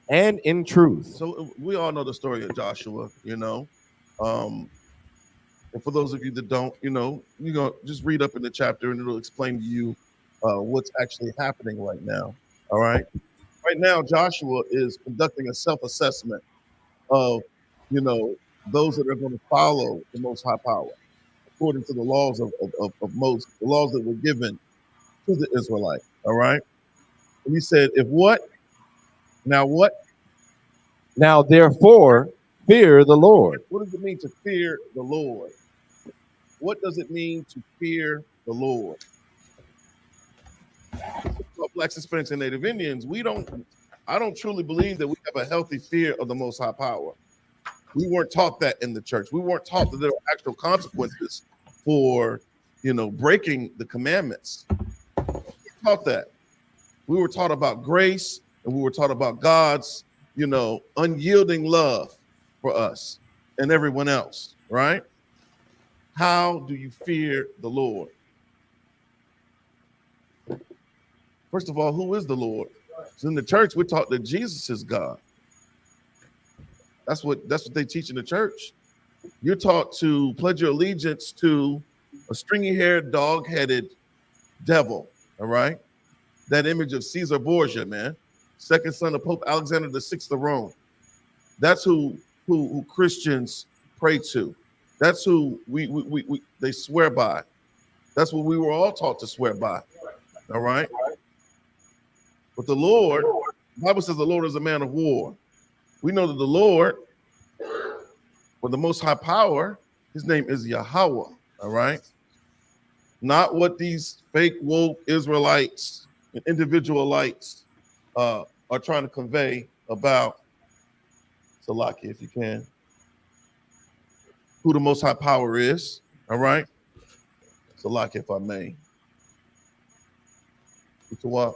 and in truth. So we all know the story of Joshua, and for those of you that don't, you go just read up in the chapter and it'll explain to you what's actually happening right now. All right. Right now, Joshua is conducting a self-assessment of, those that are going to follow the Most High Power according to the laws of Moses, the laws that were given to the Israelite. All right. And he said, if what? Now what? Now, therefore, fear the Lord. What does it mean to fear the Lord? What does it mean to fear the Lord? Blacks, Hispanics, and Native Indians, I don't truly believe that we have a healthy fear of the Most High Power. We weren't taught that in the church. We weren't taught that there were actual consequences for, breaking the commandments. We were taught that. We were taught about grace, and we were taught about God's, unyielding love for us and everyone else, right? How do you fear the Lord? First of all, who is the Lord? So in the church, we're taught that Jesus is God. That's what they teach in the church. You're taught to pledge your allegiance to a stringy-haired, dog-headed devil, all right? That image of Caesar Borgia, man, second son of Pope Alexander VI of Rome. That's who Christians pray to. That's who they swear by. That's what we were all taught to swear by, all right? But the Lord, the Bible says the Lord is a man of war. We know that the Lord, for the Most High Power, his name is Yahweh, all right? Not what these fake woke Israelites and individualites are trying to convey about, Salaki, if you can, who the Most High Power is, all right? Salaki, if I may. All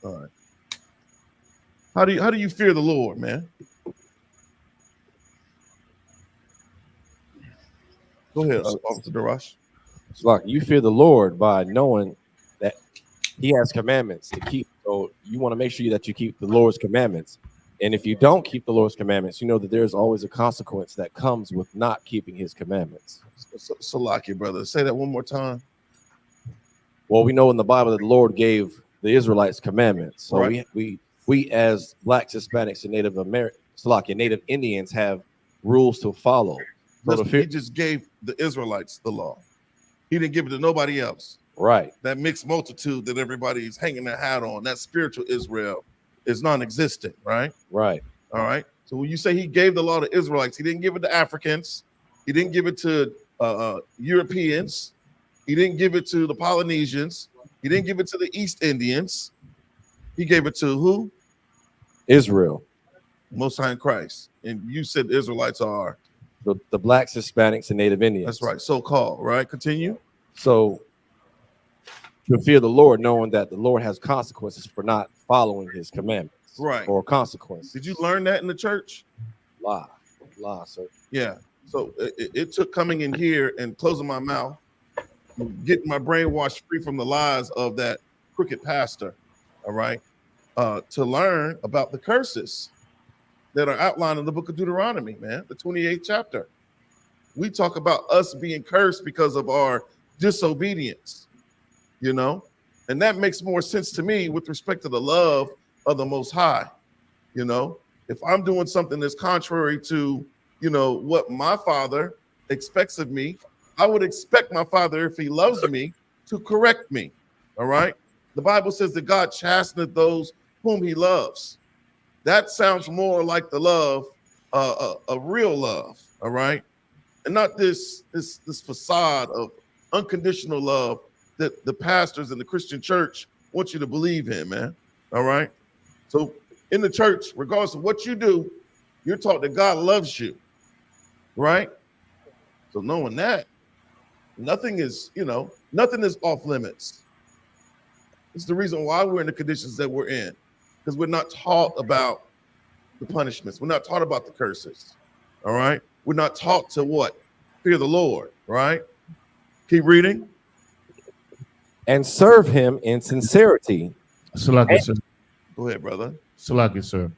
right. How do you fear the Lord, man? Go ahead, Officer Darash. Like you fear the Lord by knowing that he has commandments to keep. So you want to make sure that you keep the Lord's commandments. And if you don't keep the Lord's commandments, you know that there's always a consequence that comes with not keeping his commandments. Salaki, brother. Say that one more time. Well, we know in the Bible that the Lord gave the Israelites commandments. So right. we as Blacks, Hispanics, and Native Indians have rules to follow. So he just gave the Israelites the law. He didn't give it to nobody else. Right. That mixed multitude that everybody's hanging their hat on, that spiritual Israel is non-existent, right? Right. All right. So when you say he gave the law to Israelites, he didn't give it to Africans. He didn't give it to Europeans. He didn't give it to the Polynesians. He didn't give it to the East Indians. He gave it to who? Israel. Most High in Christ. And you said the Israelites are? The Blacks, Hispanics, and Native Indians. That's right. So-called, right? Continue. So to fear the Lord, knowing that the Lord has consequences for not following his commandments. Right. Or consequences. Did you learn that in the church? Lie, sir. Yeah. So it took coming in here and closing my mouth, getting my brain washed free from the lies of that crooked pastor, all right, to learn about the curses that are outlined in the book of Deuteronomy, man, the 28th chapter. We talk about us being cursed because of our disobedience, and that makes more sense to me with respect to the love of the Most High. If I'm doing something that's contrary to, what my Father expects of me, I would expect my Father, if he loves me, to correct me, all right? The Bible says that God chasteneth those whom he loves. That sounds more like the love, a real love, all right? And not this facade of unconditional love that the pastors in the Christian church want you to believe in, man, all right? So in the church, regardless of what you do, you're taught that God loves you, right? So knowing that, nothing is off limits. It's the reason why we're in the conditions that we're in, because we're not taught about the punishments. We're not taught about the curses, all right? We're not taught to what? Fear the Lord, right? Keep reading. And serve him in sincerity. Go ahead, brother. Salaki, sir.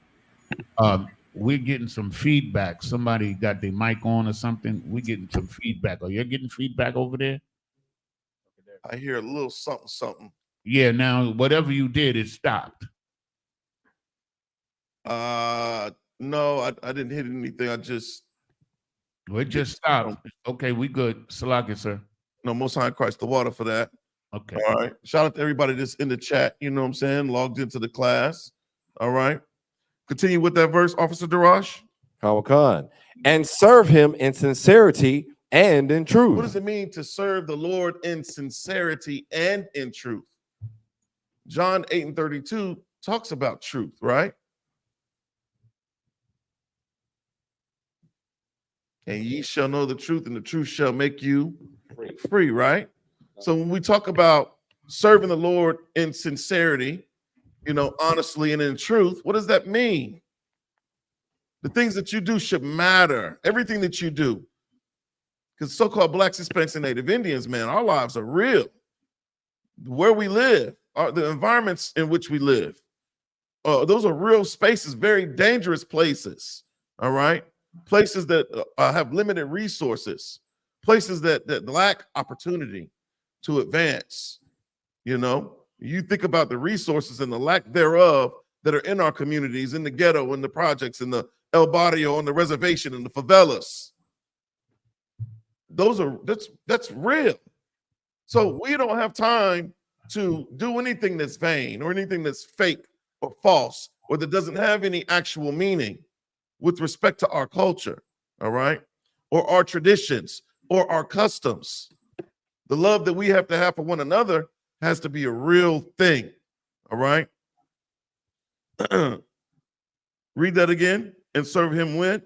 We're getting some feedback. Somebody got their mic on or something. We're getting some feedback. Are you getting feedback over there? I hear a little something. Yeah, now whatever you did, it stopped. No, I didn't hit anything. It just stopped. Okay, we good. Salaki, sir. No, Most High Christ, the water for that. Okay. All right. Shout out to everybody that's in the chat. You know what I'm saying? Logged into the class. All right. Continue with that verse, Officer Darash. Khan. And serve him in sincerity and in truth. What does it mean to serve the Lord in sincerity and in truth? John 8:32 talks about truth, right? And ye shall know the truth, and the truth shall make you free, right? So when we talk about serving the Lord in sincerity, you know, honestly and in truth, what does that mean? The things that you do should matter. Everything that you do. Because so-called Blacks, Hispanics, and Native Indians, man, our lives are real. Where we live, the environments in which we live, those are real spaces, very dangerous places, all right? Places that have limited resources, places that lack opportunity to advance. You know, you think about the resources and the lack thereof that are in our communities, in the ghetto, in the projects, in the El Barrio, on the reservation, in the favelas. That's real. So we don't have time to do anything that's vain or anything that's fake or false or that doesn't have any actual meaning with respect to our culture, all right? Or our traditions or our customs. The love that we have to have for one another has to be a real thing, all right? Read that again. And serve him when?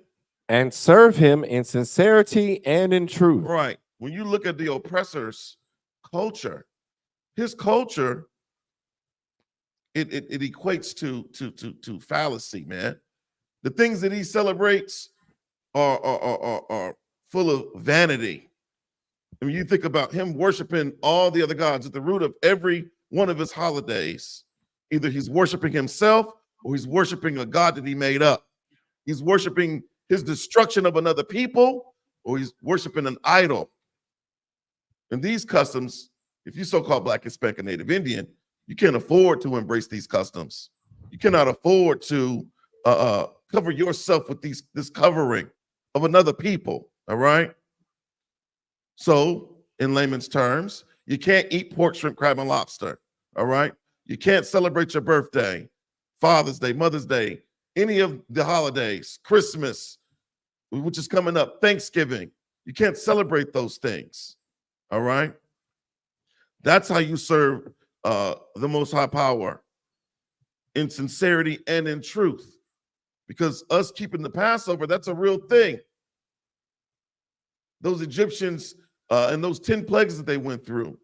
And serve him in sincerity and in truth. Right. When you look at the oppressor's culture, his culture, it equates to fallacy, man. The things that he celebrates are full of vanity. I mean, you think about him worshiping all the other gods at the root of every one of his holidays. Either he's worshiping himself or he's worshiping a god that he made up. He's worshiping his destruction of another people, or he's worshiping an idol. And these customs, if you so-called Black, Hispanic, and Native Indian, you can't afford to embrace these customs. You cannot afford to cover yourself with this covering of another people, all right? So, in layman's terms, you can't eat pork, shrimp, crab, and lobster, all right? You can't celebrate your birthday, Father's Day, Mother's Day, any of the holidays, Christmas, which is coming up, Thanksgiving. You can't celebrate those things, all right? That's how you serve the Most High Power, in sincerity and in truth. Because us keeping the Passover, that's a real thing. Those Egyptians and those 10 plagues that they went through.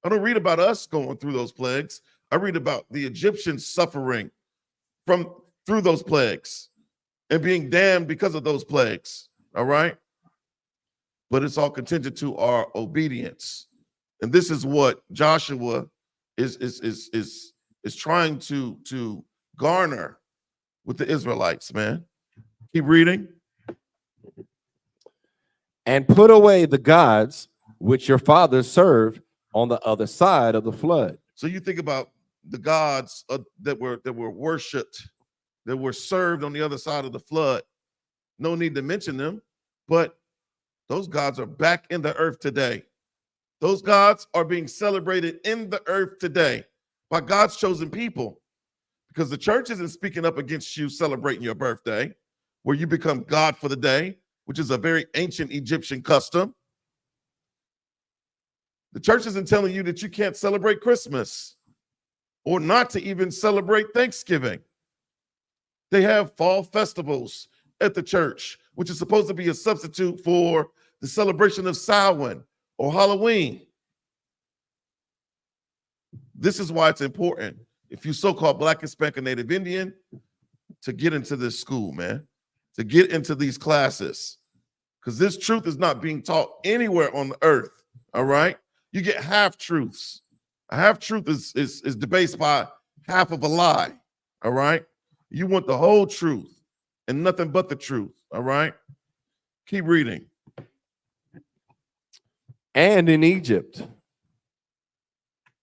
I don't read about us going through those plagues. I read about the Egyptians suffering through those plagues and being damned because of those plagues, all right? But it's all contingent to our obedience. And this is what Joshua is trying to garner with the Israelites, man. Keep reading. And put away the gods which your fathers served on the other side of the flood. So you think about the gods that were worshipped, that were served on the other side of the flood. No need to mention them, but those gods are back in the earth today. Those gods are being celebrated in the earth today by God's chosen people, because the church isn't speaking up against you celebrating your birthday, where you become God for the day, which is a very ancient Egyptian custom. The church isn't telling you that you can't celebrate Christmas or not to even celebrate Thanksgiving. They have fall festivals at the church, which is supposed to be a substitute for the celebration of Samhain or Halloween. This is why it's important, if you so-called Black, Hispanic, and Native Indian, to get into this school, man, to get into these classes, because this truth is not being taught anywhere on the earth, all right? You get half-truths. A half-truth is debased by half of a lie, all right? You want the whole truth and nothing but the truth. All right. Keep reading. And in Egypt,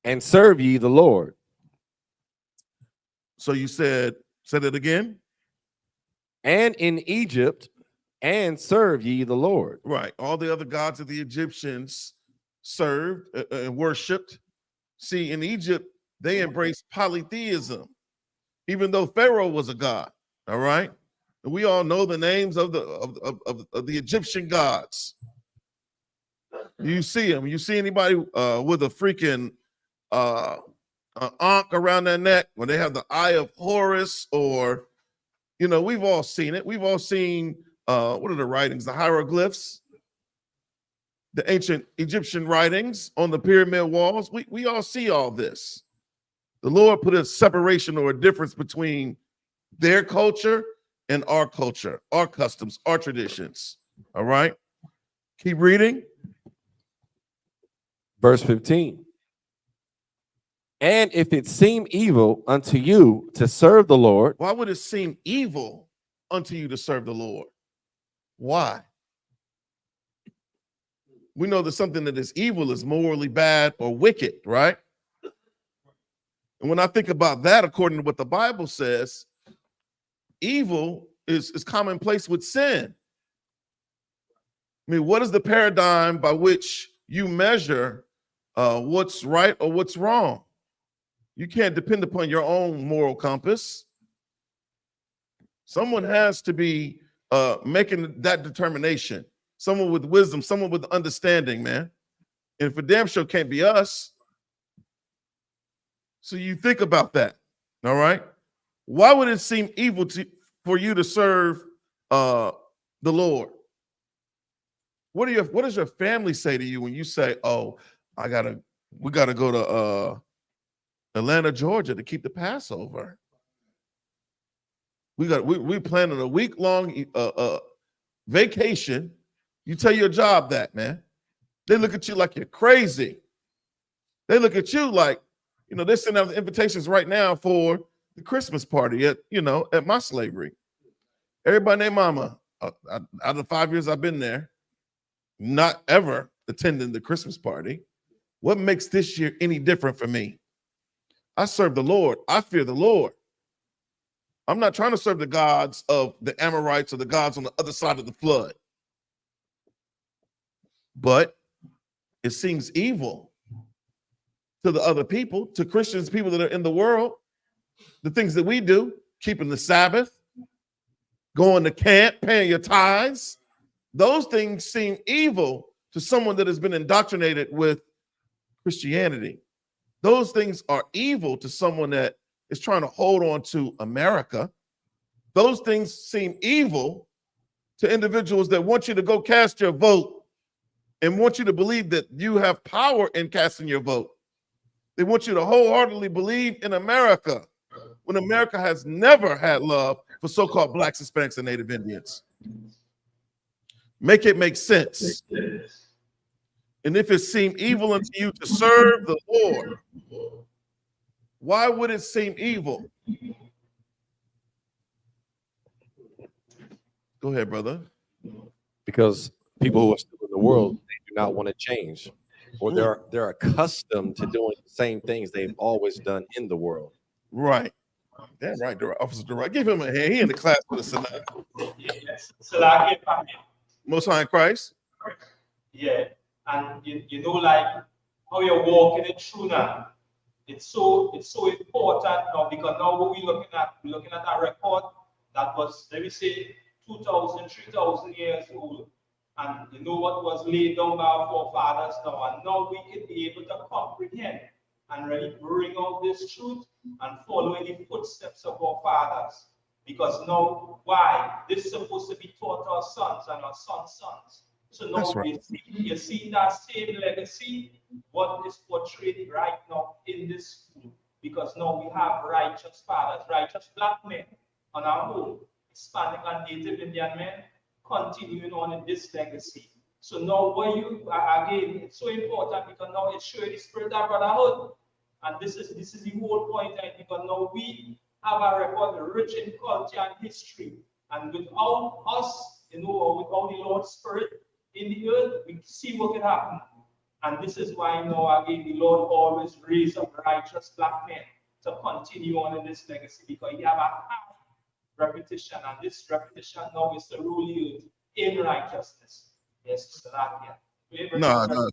and serve ye the Lord. So you said it again. And in Egypt, and serve ye the Lord. Right. All the other gods of the Egyptians served and worshipped. See, in Egypt, they embraced polytheism, even though Pharaoh was a god. All right. And we all know the names of the Egyptian gods. You see them. You see anybody with a freaking ankh around their neck when they have the eye of Horus, or we've all seen it. We've all seen what are the writings? The hieroglyphs, the ancient Egyptian writings on the pyramid walls. We all see all this. The Lord put a separation or a difference between their culture and our culture, our customs, our traditions. All right. Keep reading. Verse 15. And if it seem evil unto you to serve the Lord. Why would it seem evil unto you to serve the Lord? Why? We know that something that is evil is morally bad or wicked, right? And when I think about that, according to what the Bible says, evil is commonplace with sin. I mean, what is the paradigm by which you measure what's right or what's wrong? You can't depend upon your own moral compass. Someone has to be making that determination. Someone with wisdom, someone with understanding, man. And for damn sure can't be us. So you think about that, all right? Why would it seem evil for you to serve the Lord? What does your family say to you when you say, "Oh, we gotta go to Atlanta, Georgia to keep the Passover. We planning a week-long vacation." You tell your job that, man. They look at you like you're crazy. They look at you like, they're sending out the invitations right now for the Christmas party at my slavery. Everybody named mama, out of the 5 years I've been there, not ever attending the Christmas party. What makes this year any different for me? I serve the Lord. I fear the Lord. I'm not trying to serve the gods of the Amorites or the gods on the other side of the flood. But it seems evil to the other people, to Christians, people that are in the world, the things that we do, keeping the Sabbath, going to camp, paying your tithes, those things seem evil to someone that has been indoctrinated with Christianity. Those things are evil to someone that is trying to hold on to America. Those things seem evil to individuals that want you to go cast your vote and want you to believe that you have power in casting your vote. They want you to wholeheartedly believe in America when America has never had love for so-called Blacks, Hispanics, and Native Indians. Make it make sense. And if it seem evil unto you to serve the Lord, why would it seem evil? Go ahead, brother. Because people who are still in the world, they do not want to change, or they're accustomed to doing the same things they've always done in the world. Right. Damn right, Officer Durant. Give him a hand. He in the class with us tonight. Yes. Most High in Christ. Yeah. And you know, like how you're walking it through now. It's so important now, because now what we're looking at a record that was, let me say, 2,000, 3,000 years old. And you know what was laid down by our forefathers now. And now we can be able to comprehend and really bring out this truth and follow in the footsteps of our fathers. Because now, why? This is supposed to be taught our sons and our sons' sons. So now right. you see that same legacy, what is portrayed right now in this school. Because now we have righteous fathers, righteous black men on our own, Hispanic and Native Indian men, continuing on in this legacy. So now what again, it's so important, because now it's showing the spirit of brotherhood. And this is the whole point, because now we have a record rich in culture and history. And without us, without the Lord's Spirit in the earth, we see what can happen. And this is why, again, the Lord always raised up righteous black men to continue on in this legacy, because he have a high repetition, and this repetition now is to rule you in righteousness. Yes, so that, yeah. No.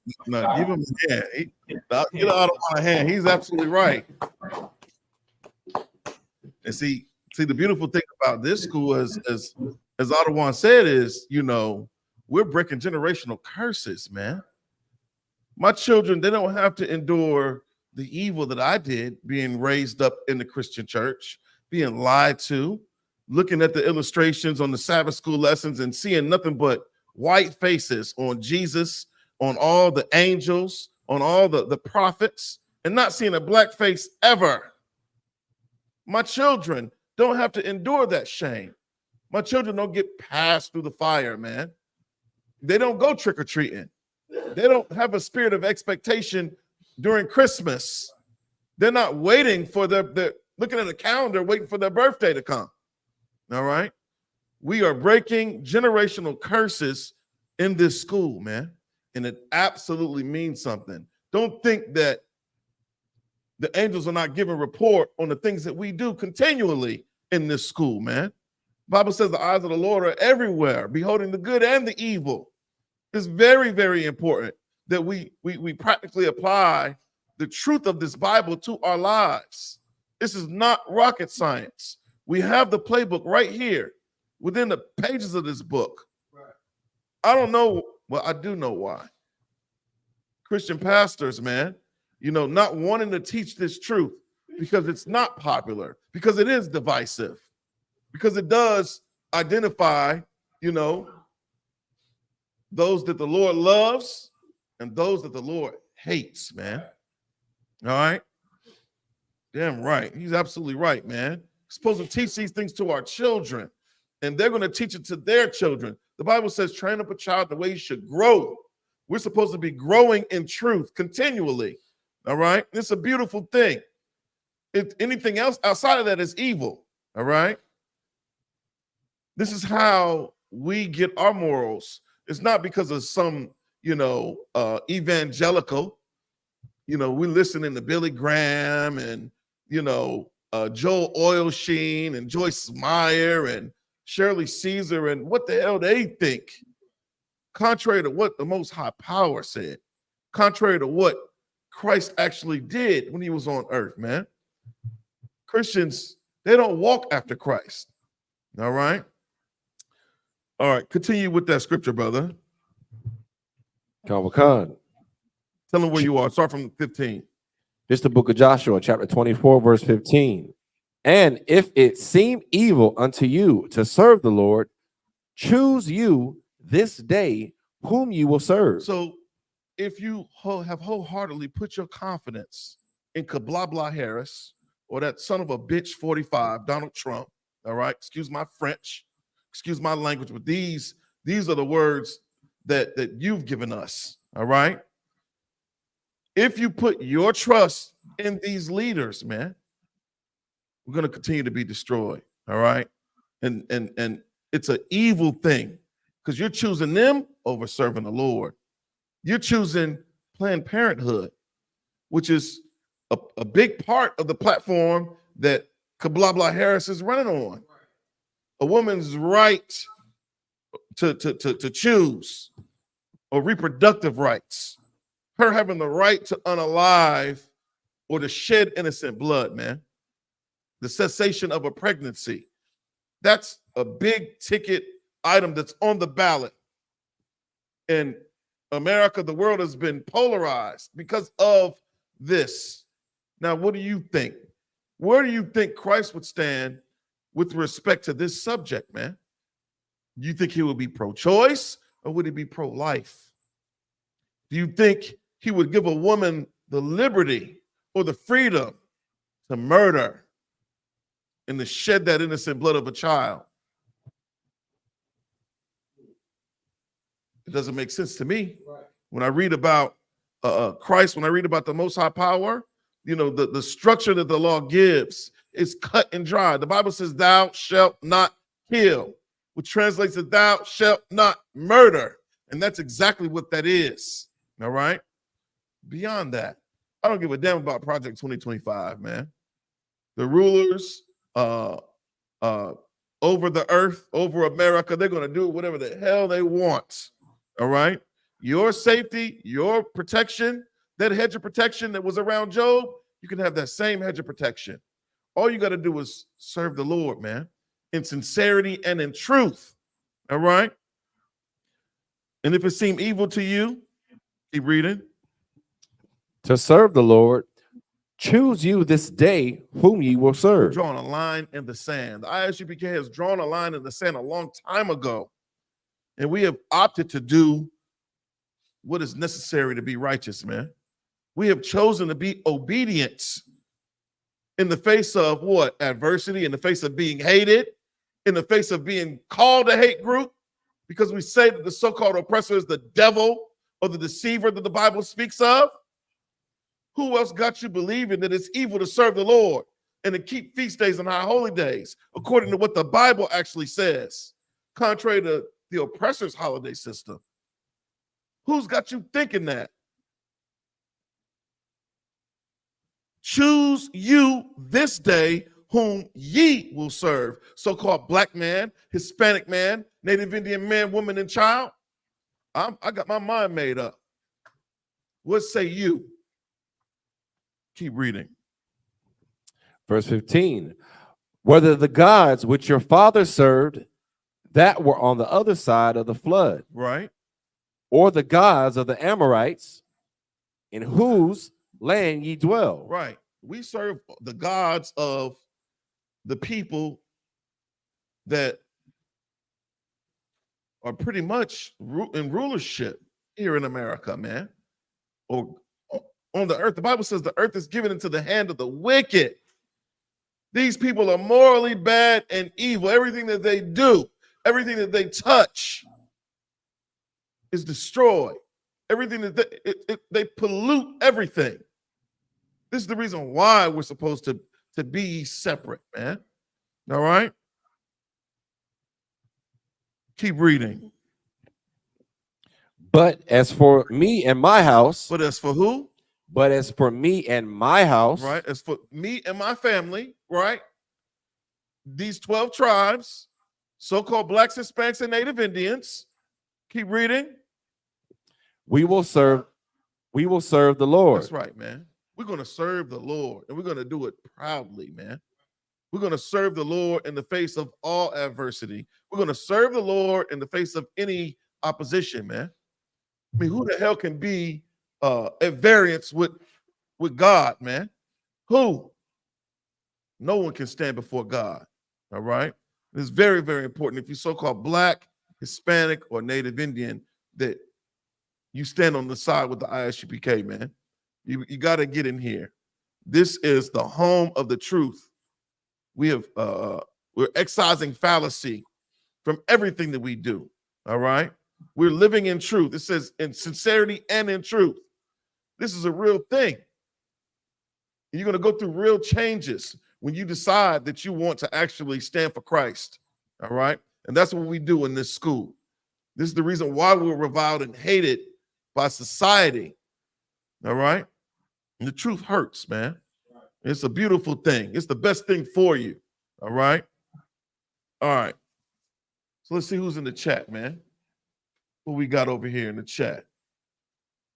Give him a hand. Get out of my hand. He's absolutely right. And see, the beautiful thing about this school, as N.W.O said, is we're breaking generational curses, man. My children, they don't have to endure the evil that I did, being raised up in the Christian church, being lied to, looking at the illustrations on the Sabbath school lessons and seeing nothing but white faces on Jesus, on all the angels, on all the prophets, and not seeing a black face ever. My children don't have to endure that shame. My children don't get passed through the fire, man. They don't go trick-or-treating. They don't have a spirit of expectation during Christmas. They're not waiting for they're looking at a calendar, waiting for their birthday to come. All right. We are breaking generational curses in this school, man. And it absolutely means something. Don't think that the angels are not giving report on the things that we do continually in this school, man. The Bible says the eyes of the Lord are everywhere, beholding the good and the evil. It's very, very important that we practically apply the truth of this Bible to our lives. This is not rocket science. We have the playbook right here within the pages of this book. Right. I don't know. Well, I do know why. Christian pastors, man, not wanting to teach this truth because it's not popular, because it is divisive, because it does identify, those that the Lord loves and those that the Lord hates, man. All right? Damn right. He's absolutely right, man. We're supposed to teach these things to our children, and they're going to teach it to their children. The Bible says, train up a child the way he should grow. We're supposed to be growing in truth continually. All right? It's a beautiful thing. If anything else outside of that is evil. All right? This is how we get our morals. It's not because of some, evangelical. We listening to Billy Graham and, Joel Osteen and Joyce Meyer and Shirley Caesar and what the hell they think. Contrary to what the Most High Power said. Contrary to what Christ actually did when he was on earth, man. Christians, they don't walk after Christ. All right? All right, continue with that scripture, brother. Khan. Tell them where you are. Start from 15. This is the book of Joshua, chapter 24, verse 15. And if it seem evil unto you to serve the Lord, choose you this day whom you will serve. So if you have wholeheartedly put your confidence in Kabla Harris or that son of a bitch 45, Donald Trump, all right, excuse my French, excuse my language, but these are the words that you've given us, all right? If you put your trust in these leaders, man, we're going to continue to be destroyed, all right? And it's an evil thing because you're choosing them over serving the Lord. You're choosing Planned Parenthood, which is a big part of the platform that Kabla Harris is running on. A woman's right to choose, or reproductive rights. Her having the right to unalive or to shed innocent blood, man. The cessation of a pregnancy. That's a big ticket item that's on the ballot. In America, the world has been polarized because of this. Now, what do you think? Where do you think Christ would stand with respect to this subject, man? Do you think he would be pro-choice or would he be pro-life? Do you think he would give a woman the liberty or the freedom to murder and to shed that innocent blood of a child? It doesn't make sense to me. Right. When I read about Christ, when I read about the Most High Power, the structure that the law gives is cut and dry. The Bible says, thou shalt not kill, which translates to thou shalt not murder. And that's exactly what that is. All right. Beyond that, I don't give a damn about Project 2025, man. The rulers over the earth, over America, they're going to do whatever the hell they want. All right. Your safety, your protection, that hedge of protection that was around Job, you can have that same hedge of protection. All you got to do is serve the Lord, man, in sincerity and in truth. All right. And if it seemed evil to you, keep reading. To serve the Lord, choose you this day whom ye will We're serve. drawing a line in the sand. The Isupk has drawn a line in the sand a long time ago. And we have opted to do what is necessary to be righteous, man. We have chosen to be obedient in the face of what? Adversity, in the face of being hated, in the face of being called a hate group, because we say that the so-called oppressor is the devil or the deceiver that the Bible speaks of. Who else got you believing that it's evil to serve the Lord and to keep feast days and high holy days, according to what the Bible actually says, contrary to the oppressor's holiday system? Who's got you thinking that? Choose you this day whom ye will serve. So-called black man, Hispanic man, Native Indian man, woman, and child. I got my mind made up. What say you? Keep reading. Verse 15. Whether the gods which your fathers served that were on the other side of the flood, Right. or the gods of the Amorites, in whose land ye dwell. Right. We serve the gods of the people that are pretty much in rulership here in America, man, or on the earth. The Bible says the earth is given into the hand of the wicked. These people are morally bad and evil. Everything that they do, everything that they touch is destroyed. Everything that they pollute everything. This is the reason why we're supposed to be separate, man. All right? Keep reading. But as for me and my house, But as for who? but as for me and my house, Right? As for me and my family, right? These 12 tribes, so-called blacks, Hispanics, and Native Indians. Keep reading. we will serve the Lord. That's right, man. We're going to serve the Lord, and we're going to do it proudly, man. We're going to serve the Lord in the face of all adversity. We're going to serve the Lord in the face of any opposition, man. I mean, who the hell can be at variance with God, man? Who? No one can stand before God. All right. It's very, very important. If you're so-called black, Hispanic, or Native Indian, that you stand on the side with the ISUPK, man. You got to get in here. This is the home of the truth. We're excising fallacy from everything that we do. All right. We're living in truth. It says in sincerity and in truth. This is a real thing. And you're going to go through real changes when you decide that you want to actually stand for Christ. All right. And that's what we do in this school. This is the reason why we're reviled and hated by society. All right. And the truth hurts, man. It's a beautiful thing. It's the best thing for you. All right. All right. So let's see who's in the chat, man. What we got over here in the chat.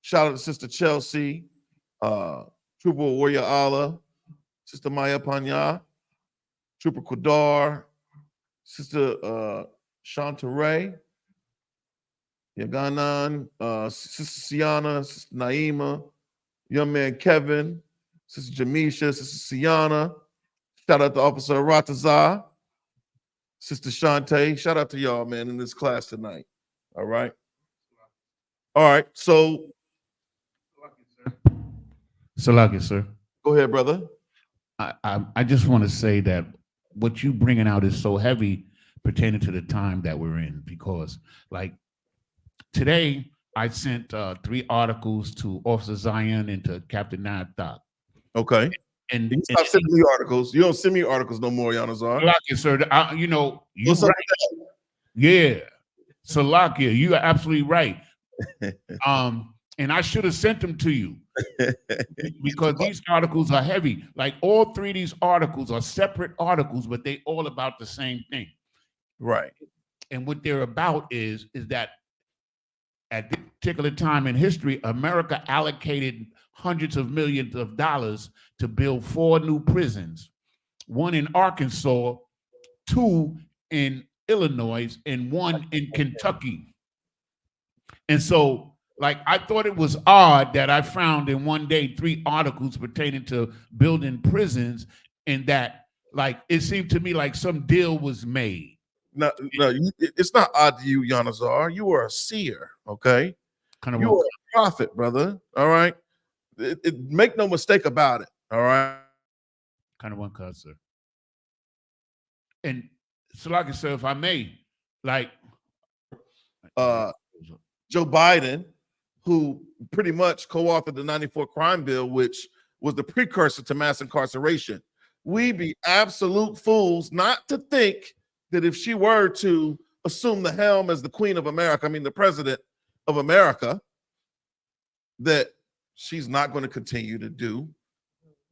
Shout out to Sister Chelsea, Trooper Warrior Allah, Sister Maya Panya, Trooper Kudar, Sister Shanta Ray, Yaganan, Sister Siana, Sister Naima, young man Kevin, Sister Jamisha, Sister Siana. Shout out to Officer Rataza, Sister Shante. Shout out to y'all, man, in this class tonight. All right. All right. So, Salaki, sir. go ahead, brother. I just want to say that what you bringing out is so heavy pertaining to the time that we're in, because like today I sent 3 articles to Officer Zion and to Captain Nathak. Okay. And You stop sending me articles. You don't send me articles no more, Yanazar. Salakia, sir, you know, you What's up right. Yeah. Salakia, you are absolutely right. And I should have sent them to you because these articles are heavy. Like all three of these articles are separate articles, but they all about the same thing. Right. And what they're about is that at this particular time in history, America allocated hundreds of millions of dollars to build 4 new prisons, 1 in Arkansas, 2 in Illinois, and 1 in Kentucky. And so, like, I thought it was odd that I found in one day 3 articles pertaining to building prisons, and that, like, it seemed to me like some deal was made. No, it's not odd to you, Yanazar. You are a seer, okay? You are a prophet, brother. All right. Make no mistake about it. All right. Kind of one cut, sir. And so, like I said, if I may, like Joe Biden, who pretty much co-authored the 94 crime bill, which was the precursor to mass incarceration. We be absolute fools not to think that if she were to assume the helm as the queen of America, I mean the president of America, that she's not going to continue to do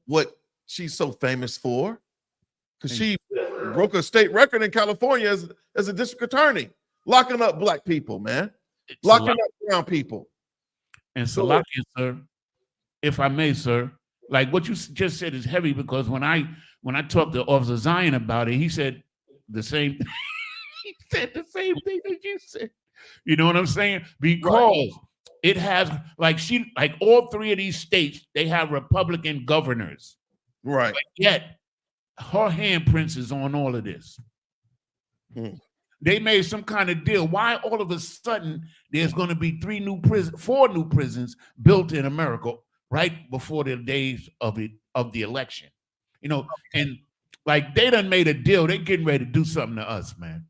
what she's so famous for, because she broke a state record in California as a district attorney, locking up black people, man, locking up brown people. And Salakia, sir, if I may, sir, like what you just said is heavy, because when I talked to Officer Zion about it, he said the same. He said the same thing that you said. You know what I'm saying? Because it has, like, all 3 of these states, they have Republican governors. Right. But yet her handprints is on all of this. They made some kind of deal. Why all of a sudden there's going to be 4 new prisons built in America right before the days of the election? You know, and like they done made a deal. They getting ready to do something to us, man.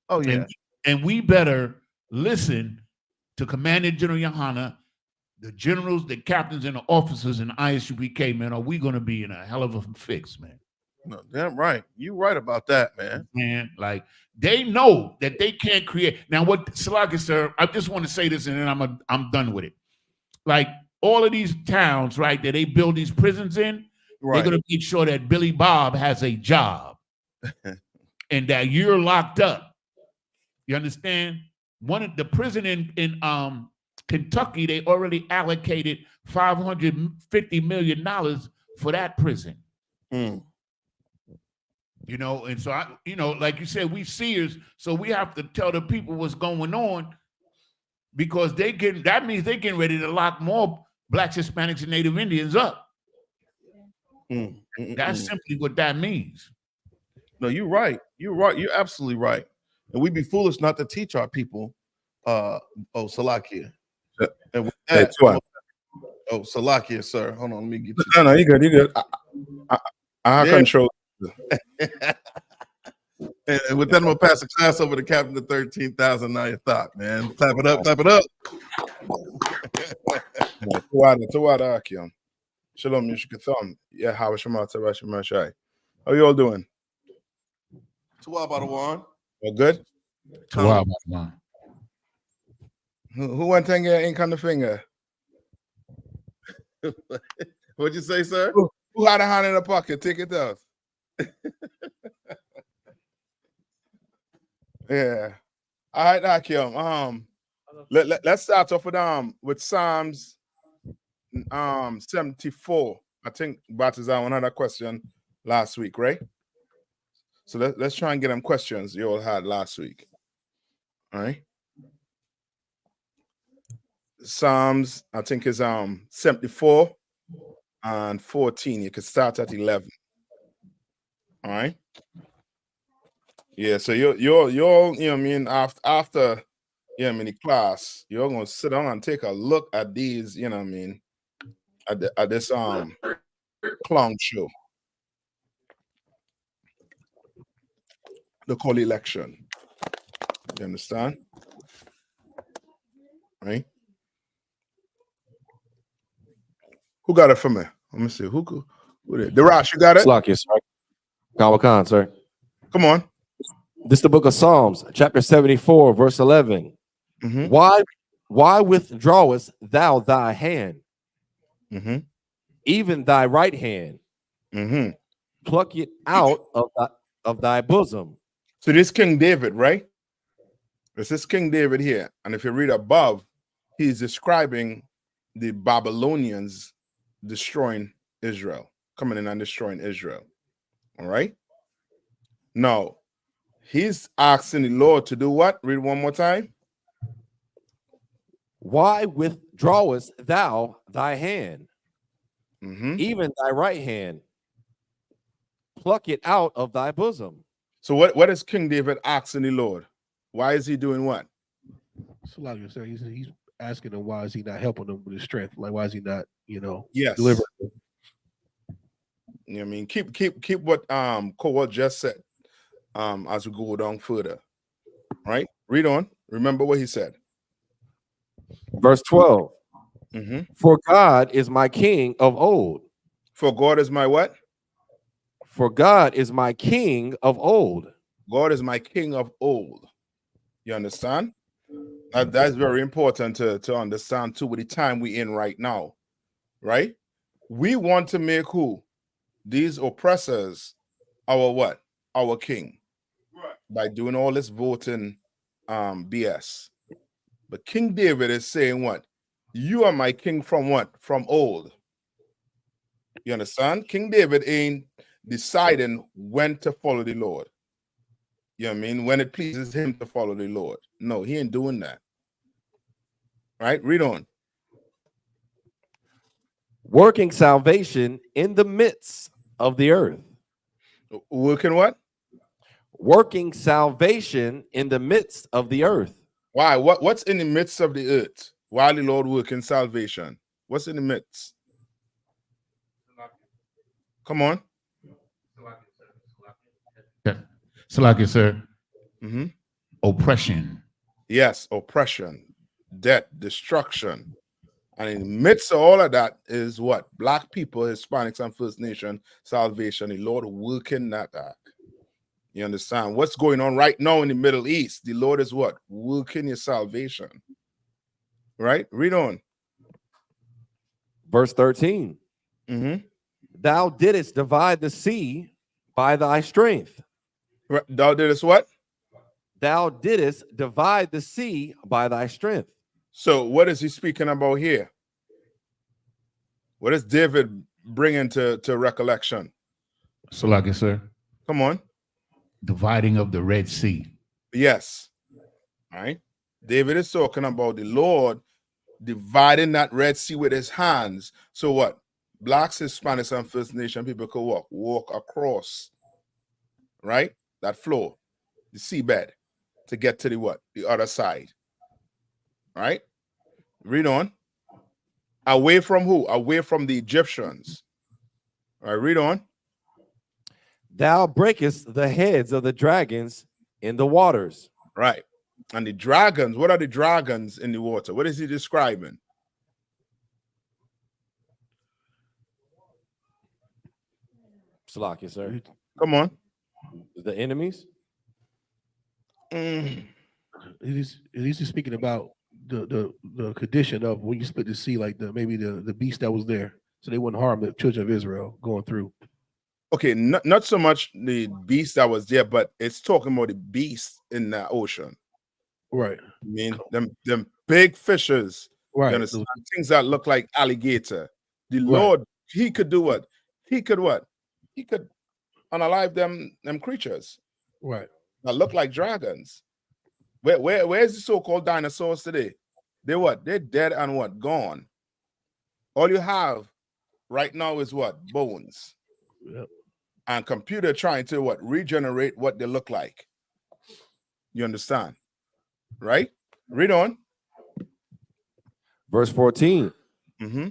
Oh yeah. And we better listen to Commander General Yohana, the generals, the captains, and the officers in Isupk, man, or we going to be in a hell of a fix, man. No, damn right. You right about that, man. Man, like they know that they can't create. Now, what Salaki, sir, I just want to say this and then I'm done with it. Like all of these towns, right, that they build these prisons in, they're gonna make sure that Billy Bob has a job and that you're locked up. You understand? One of the prison in Kentucky, they already allocated $550 million for that prison. You know, and so like you said, we seers, so we have to tell the people what's going on, because that means they're getting ready to lock more Blacks, Hispanics, and Native Indians up. That's simply what that means. No, you're right. You're right. You're absolutely right. And we'd be foolish not to teach our people Salakia. And with that, Salakia, sir. Hold on, let me get you. No, you good. You good. I control. And with that, I'm gonna pass the class over to Captain the 13,000 Thought, man. Clap it up, clap it up. Tawada Akion. Shalom, Yishkathon. Yeah, how is Shemata? How you all doing? Tawaba Wan. All good? Tawaba Wan. Who went and get ink on the finger? What'd you say, sir? Who had a hand in the pocket? Take it out. Yeah. All right, Akim. Let's start off with Psalms 74. I think Batizan another question last week, right? So let's try and get them questions you all had last week. All right. Psalms, I think, is 74 and 14. You can start at 11. All right. Yeah, so you're you know what I mean, after the class, you're gonna sit down and take a look at these, you know what I mean, at this clown show. The call election. You understand? Right? Who got it for me? Let me see. Who The Rosh, you got it? Slakia, sir. Khan, sir. Come on. This is the book of Psalms, chapter 74, verse 11. Mm-hmm. Why withdrawest thou thy hand, Mm-hmm. even thy right hand? Mm-hmm. Pluck it out of thy bosom. So this King David, right? This is King David here. And if you read above, he's describing the Babylonians destroying Israel, coming in and destroying Israel. All right. Now, he's asking the Lord to do what? Read one more time. Why withdrawest thou thy hand, Mm-hmm. even thy right hand? Pluck it out of thy bosom. So what is King David asking the Lord? Why is he doing what? So like you said, he's asking him why is he not helping him with his strength? Like why is he not, Yes. delivering him? You know what I mean? Keep what Kowal just said as we go down further. Right? Read on. Remember what he said. Verse 12. Mm-hmm. For God is my king of old. For God is my what? For God is my king of old. God is my king of old. You understand? That's very important to understand too with the time we're in right now. Right? We want to make who? These oppressors our what? Our king. Right. By doing all this voting BS. But King David is saying what? You are my king from what? From old. You understand? King David ain't deciding when to follow the Lord. You know what I mean? When it pleases him to follow the Lord. No, he ain't doing that. Right? Read on. Working salvation in the midst of the earth. Working what? Working salvation in the midst of the earth. Why? What's in the midst of the earth? While the Lord working salvation? What's in the midst? Come on. Salakia, sir. Mm-hmm. Oppression. Yes, oppression, death, destruction. And in the midst of all of that is what? Black people, Hispanics, and First Nation salvation. The Lord working that act. You understand? What's going on right now in the Middle East? The Lord is what? Working your salvation. Right? Read on. Verse 13. Mm-hmm. Thou didst divide the sea by thy strength. Thou didst what? Thou didst divide the sea by thy strength. So what is he speaking about here? What is David bringing to recollection? Salakia, sir. Come on. Dividing of the Red Sea. Yes. All right. David is talking about the Lord dividing that Red Sea with his hands. So what? Blacks, Hispanics, and First Nation people could walk across, right? That floor, the seabed, to get to the what? The other side. Right? Read on. Away from who? Away from the Egyptians. All right, read on. Thou breakest the heads of the dragons in the waters. Right. And the dragons, what are the dragons in the water? What is he describing? Salakia, sir. Come on. The enemies? He's just speaking about the condition of when you split the sea, like maybe the beast that was there, so they wouldn't harm the children of Israel going through. Okay, not so much the beast that was there, but it's talking about the beast in the ocean. Right. I mean, them big fishes. Right. You understand? Things that look like alligator. The Right. Lord, he could do what? He could what? He could unalive them creatures. Right. That look like dragons. Where's the so-called dinosaurs today? They what? They're dead and what? Gone. All you have right now is what? Bones. Yep. And computer trying to what? Regenerate what they look like. You understand? Right? Read on. Verse 14. Mm-hmm.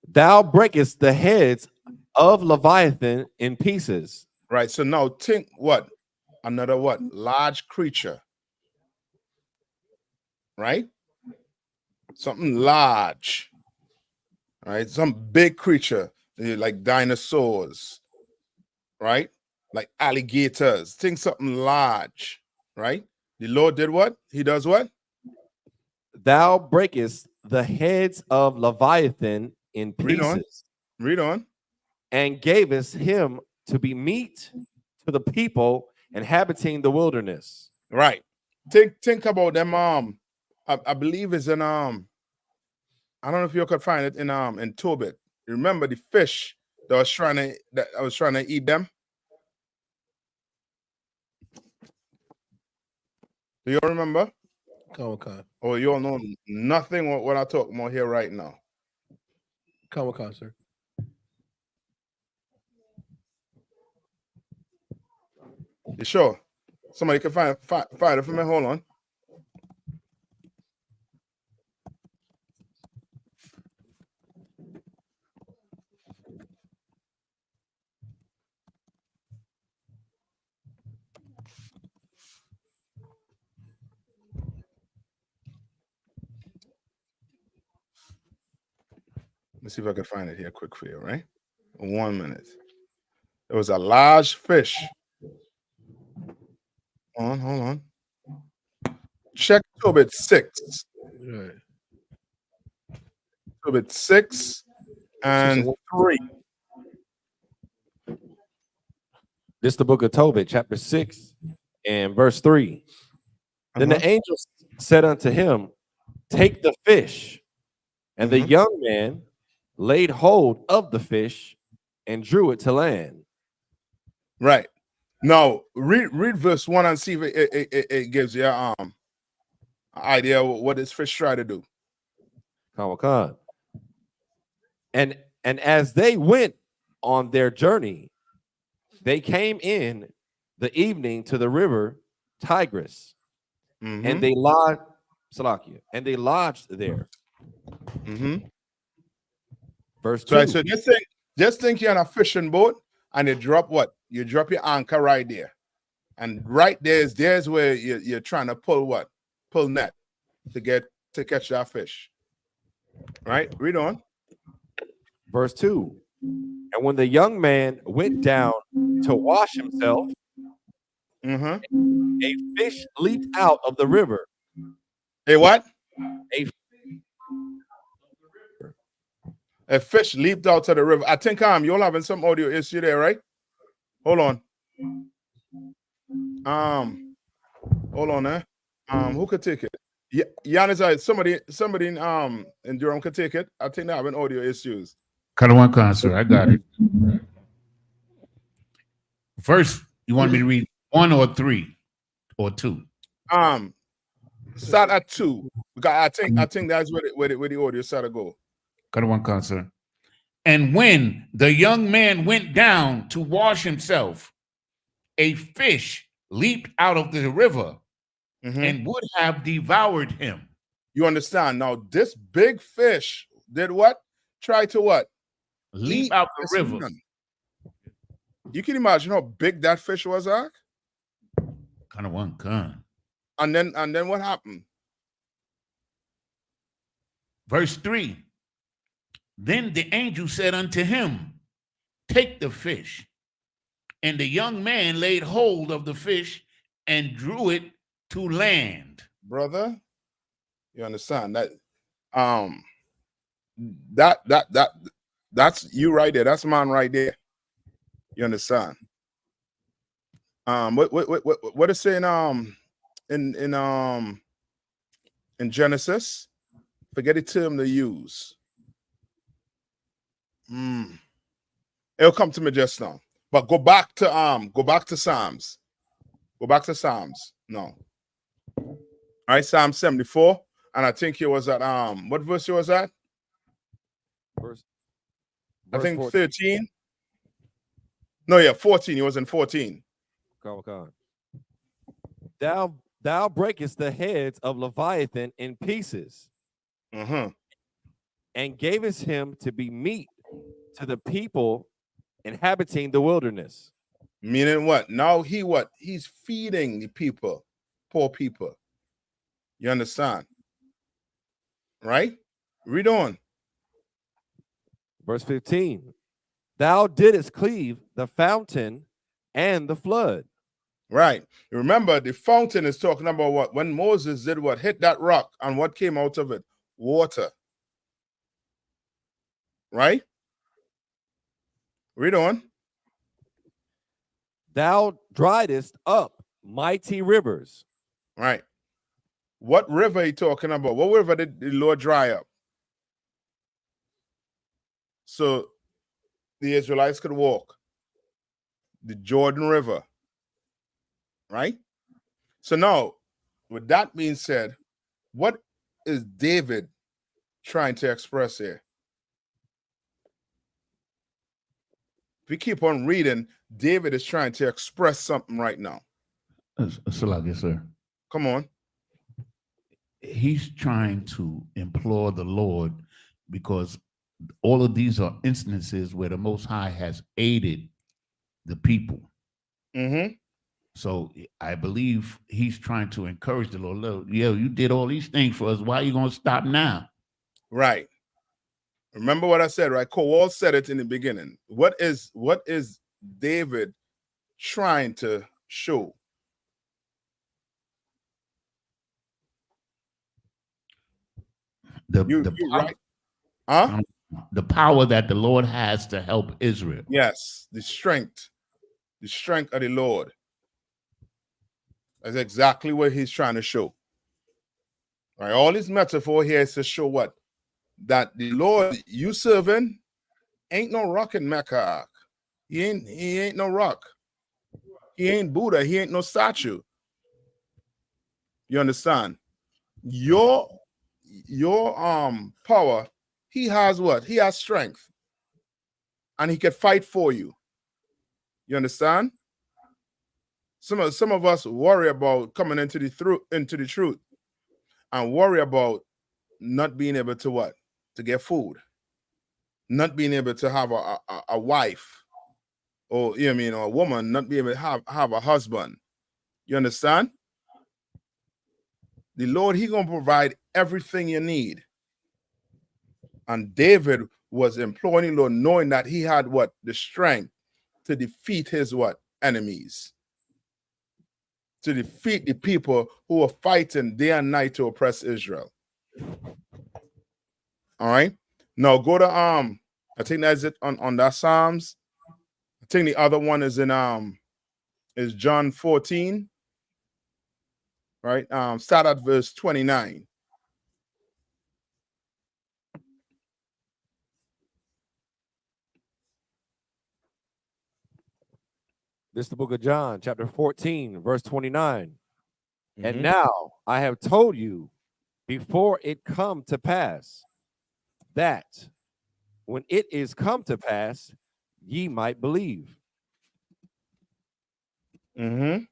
Thou breakest the heads of Leviathan in pieces. Right. So now think what? Another what? Large creature. Right? Something large. Right? Some big creature. like dinosaurs, right? Like alligators, think something large, right? The Lord did what? He does what? Thou breakest the heads of Leviathan in Read on. pieces, Read on. and gavest him to be meat to the people inhabiting the wilderness. Right. Think about them. I believe it's in I don't know if you could find it in Tobit. Remember the fish that I was trying to eat them? Do you remember? Comic-Con. Or you all know nothing what I talk about here right now? Comic-Con, sir. You sure? Somebody can find it for me. Hold on. Let's see if I can find it here quick for you, right? 1 minute. There was a large fish. Hold on. Check Tobit 6. Right. Tobit 6 and 3. This is the book of Tobit, chapter 6 and verse 3. Then the angel said unto him, take the fish. And the young man laid hold of the fish and drew it to land. Right. Now read verse 1 and see if it gives you idea what this fish tried to do. Comic-Con. And as they went on their journey, they came in the evening to the river Tigris, and they lodged there. Verse 2. Right, so just think you're on a fishing boat and you drop what? You drop your anchor right there. And right there's where you're trying to pull what? Pull net to catch that fish. Right? Read on. Verse 2. And when the young man went down to wash himself, a fish leaped out of the river. A what? A fish leaped out of the river. I think you're having some audio issue there, right? Hold on. Hold on, who could take it? Yeah, Giannis, somebody in Durham could take it. I think they're having audio issues. Cut one concert. I got it. First, you want me to read 1 or 3 or 2? Start at 2 because I think that's where the audio started to go. Cut one concert. And when the young man went down to wash himself, a fish leaped out of the river and would have devoured him. You understand? Now, this big fish did what? Try to what? Leap out the river. Man. You can imagine how big that fish was, Ark? Kind of one gun. And then what happened? Verse 3. Then the angel said unto him, take the fish. And the young man laid hold of the fish and drew it to land. Brother, you understand that? That's you right there. That's man right there. You understand? What is saying in Genesis? Forget the term they use. It'll come to me just now. But go back to Psalms. Go back to Psalms. No. All right, Psalm 74. And I think he was at what verse he was at? Verse I think 14. 13. No, yeah, 14. He was in 14. Come. Thou breakest the heads of Leviathan in pieces, and gavest him to be meat to the people inhabiting the wilderness. Meaning what? Now he's feeding the people, poor people. You understand? Right? Read on. Verse 15. Thou didst cleave the fountain and the flood. Right. Remember, the fountain is talking about what? When Moses did what? Hit that rock, and what came out of it? Water. Right? Read on. Thou driedest up mighty rivers. Right. What river are you talking about? What river did the Lord dry up? So the Israelites could walk. The Jordan River. Right? So now, with that being said, what is David trying to express here? If we keep on reading, David is trying to express something right now. Salaki, sir. Come on. He's trying to implore the Lord, because all of these are instances where the Most High has aided the people. Mm-hmm. So I believe he's trying to encourage the Lord. Look, yo, you did all these things for us. Why are you going to stop now? Right. Remember what I said, right? Kowal said it in the beginning. What is David trying to show? The power, right. Huh? the power that the Lord has to help Israel. Yes, the strength of the Lord. That's exactly what he's trying to show. Right? All his metaphor here is to show what? That the Lord you serving ain't no rock in Mecca. He ain't no rock. He ain't Buddha. He ain't no statue. You understand? Your power, he has what? He has strength. And he can fight for you. You understand? Some of us worry about coming into the truth and worry about not being able to what? To get food. Not being able to have a wife, or you know what I mean, or a woman, not being able to have a husband. You understand? The Lord, he gonna provide everything you need. And David was imploring the Lord, knowing that he had what? The strength to defeat his what? Enemies. To defeat the people who were fighting day and night to oppress Israel. All right. Now go to I think that's it on that Psalms. I think the other one is in is John 14. Right? Start at verse 29. This is the book of John, chapter 14, verse 29. Mm-hmm. And now I have told you before it come to pass, that when it is come to pass, ye might believe. Mm-hmm.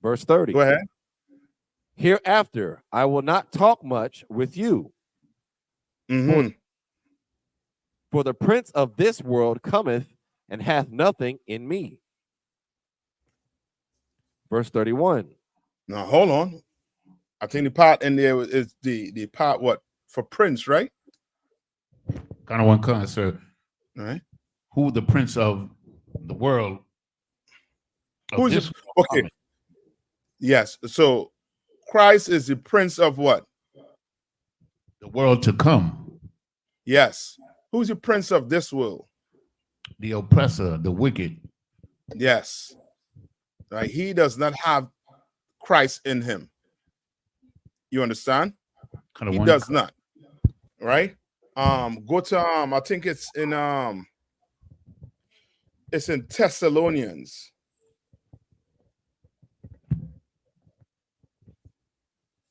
Verse 30. Go ahead. Hereafter I will not talk much with you. Mm-hmm. For the prince of this world cometh and hath nothing in me. Verse 31. Now hold on. I think the part in there is the part what? For prince, right? Kind of one kind, sir. All right. Who the prince of the world? Who's it? Okay. Coming? Yes. So Christ is the prince of what? The world to come. Yes. Who's the prince of this world? The oppressor, the wicked. Yes. Right. He does not have Christ in him. You understand? He does not. Right? Go to I think it's in Thessalonians.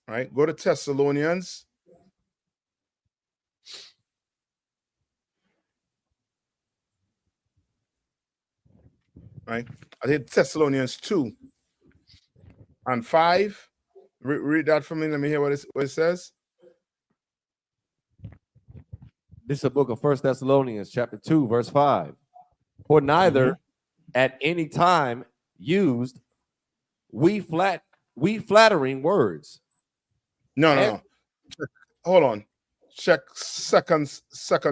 Right? Go to Thessalonians. Right? I think Thessalonians 2 and 5. Read that for me. Let me hear what it says. This is the book of 1 Thessalonians, chapter 2, verse 5. For neither at any time used we flattering words. No. Hold on. check second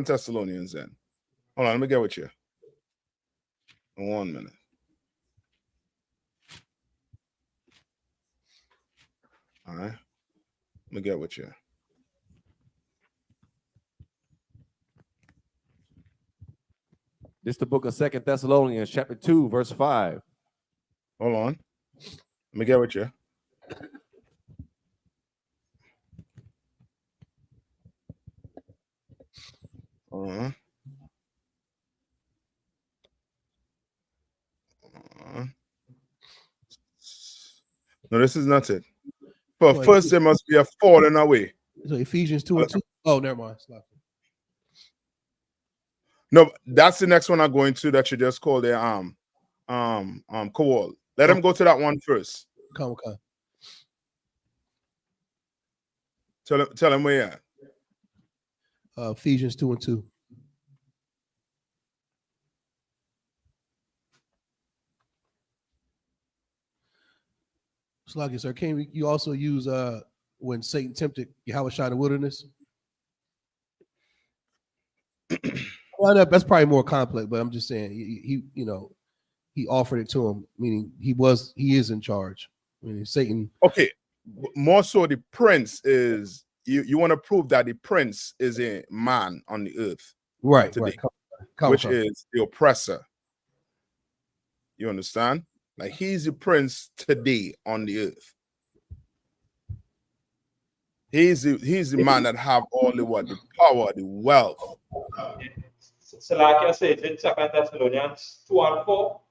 Thessalonians then. Hold on, let me get with you. 1 minute. All right. Let me get with you. This is the book of 2 Thessalonians, chapter 2, verse 5. Hold on. Let me get with you. No, this is not it. But Wait, first, there must be a falling away. So Ephesians 2:2. Oh, never mind. Stop. No, that's the next one I'm going to that you just called the Kowal. Let him go to that one first. Come. Tell him where you're at. Ephesians 2:2. Sluggy, sir. Can you also use when Satan tempted Yahweh in the wilderness? Well, that's probably more complex, but I'm just saying he offered it to him, meaning he is in charge. Meaning Satan. Okay, more so the prince is you want to prove that the prince is a man on the earth, Right, today, right. which is the oppressor. You understand? Like he's the prince today on the earth. He's the man that have all the power, the wealth. So like I said, in 2 Thessalonians 2:4.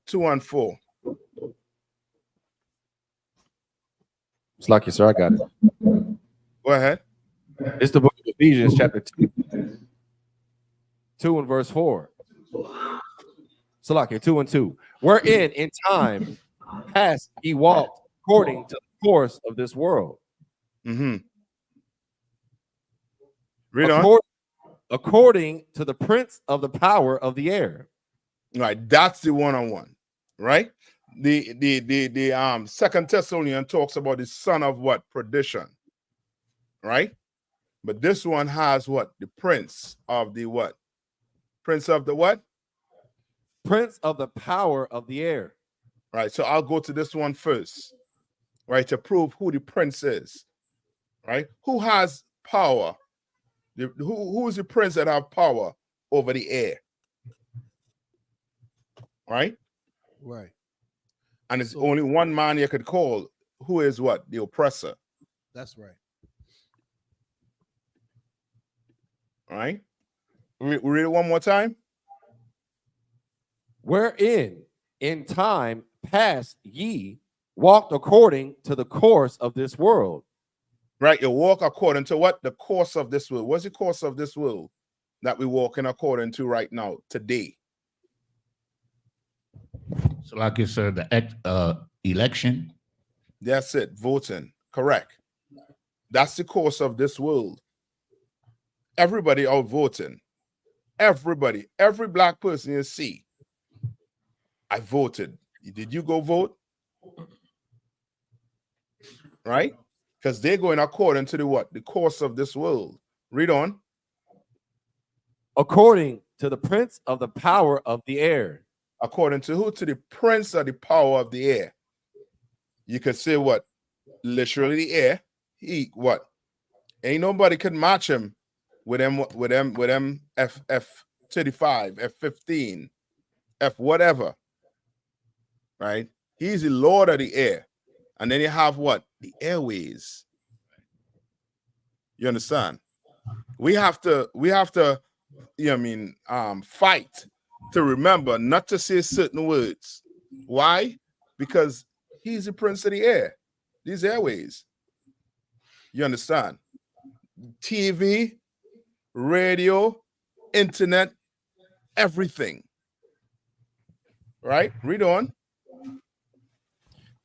2:4. It's lucky, sir. I got it. Go ahead. It's the book of Ephesians, chapter 2 and verse 4. Salaki, 2 and 2. Wherein in time past ye walked according to the course of this world. Mm-hmm. Read on. According to the prince of the power of the air. Right, that's the one-on-one, right? The Second Thessalonian talks about the son of what? Perdition, right? But this one has what? The prince of the what? Prince of the what? Prince of the power of the air. Right, so I'll go to this one first, right, to prove who the prince is, right? Who has power? Who is the prince that have power over the air? Right? Right. And it's only one man you could call who is what? The oppressor. That's right. All right. We read it one more time. Wherein in time past ye walked according to the course of this world. Right. You walk according to what? The course of this world. What's the course of this world that we walking according to right now, today? So like it's the election. That's it. Voting. Correct. That's the course of this world. Everybody out voting. Everybody. Every black person you see. I voted. Did you go vote? Right? Because they're going according to the what? The course of this world. Read on. According to the prince of the power of the air. According to who? To the prince of the power of the air. You could say what? Literally the air. He what? Ain't nobody could match him with them F-35, F-15, F whatever. Right? He's the Lord of the air. And then you have what? The airways. You understand? We have to, fight to remember not to say certain words. Why? Because he's the prince of the air. These airways. You understand? TV, radio, internet, everything. Right? Read on.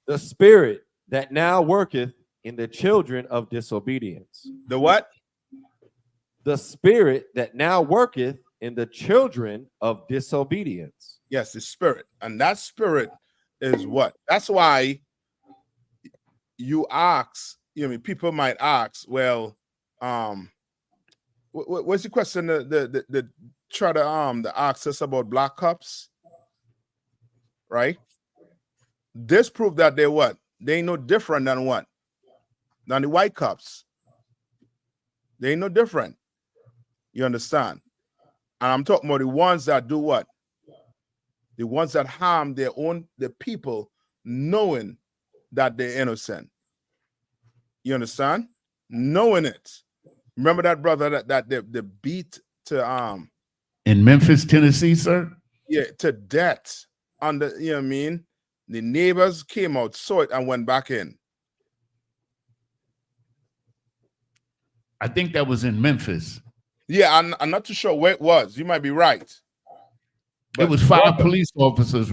The spirit that now worketh in the children of disobedience. The what? The spirit that now worketh in the children of disobedience. Yes, the spirit. And that spirit is what? That's why you ask, people might ask, well, What's the question? The try to ask us about black cops, right? This proved that they what? They ain't no different than what? Than the white cops. They ain't no different. You understand? And I'm talking about the ones that do what? The ones that harm the people, knowing that they're innocent. You understand? Knowing it. Remember that brother that they beat to In Memphis, Tennessee, sir? yeah, to death. Under, you know what I mean? The neighbors came out, saw it, and went back in. I think that was in Memphis. Yeah, I'm not too sure where it was. You might be right. It was 5 police officers.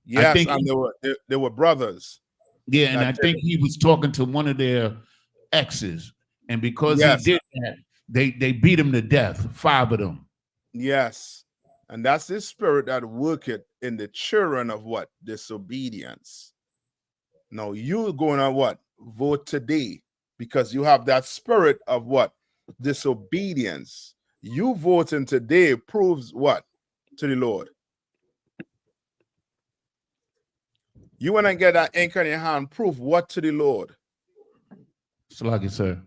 Yes, I think and they were brothers. Yeah, and I think he was talking to one of their exes, and because he did that, they beat him to death. 5 of them. Yes, and that's this spirit that worketh in the children of what? Disobedience. Now you're going to what? Vote today because you have that spirit of what? Disobedience. You voting today proves what to the Lord? You want to get that anchor in your hand, prove what to the Lord? Slug it, sir.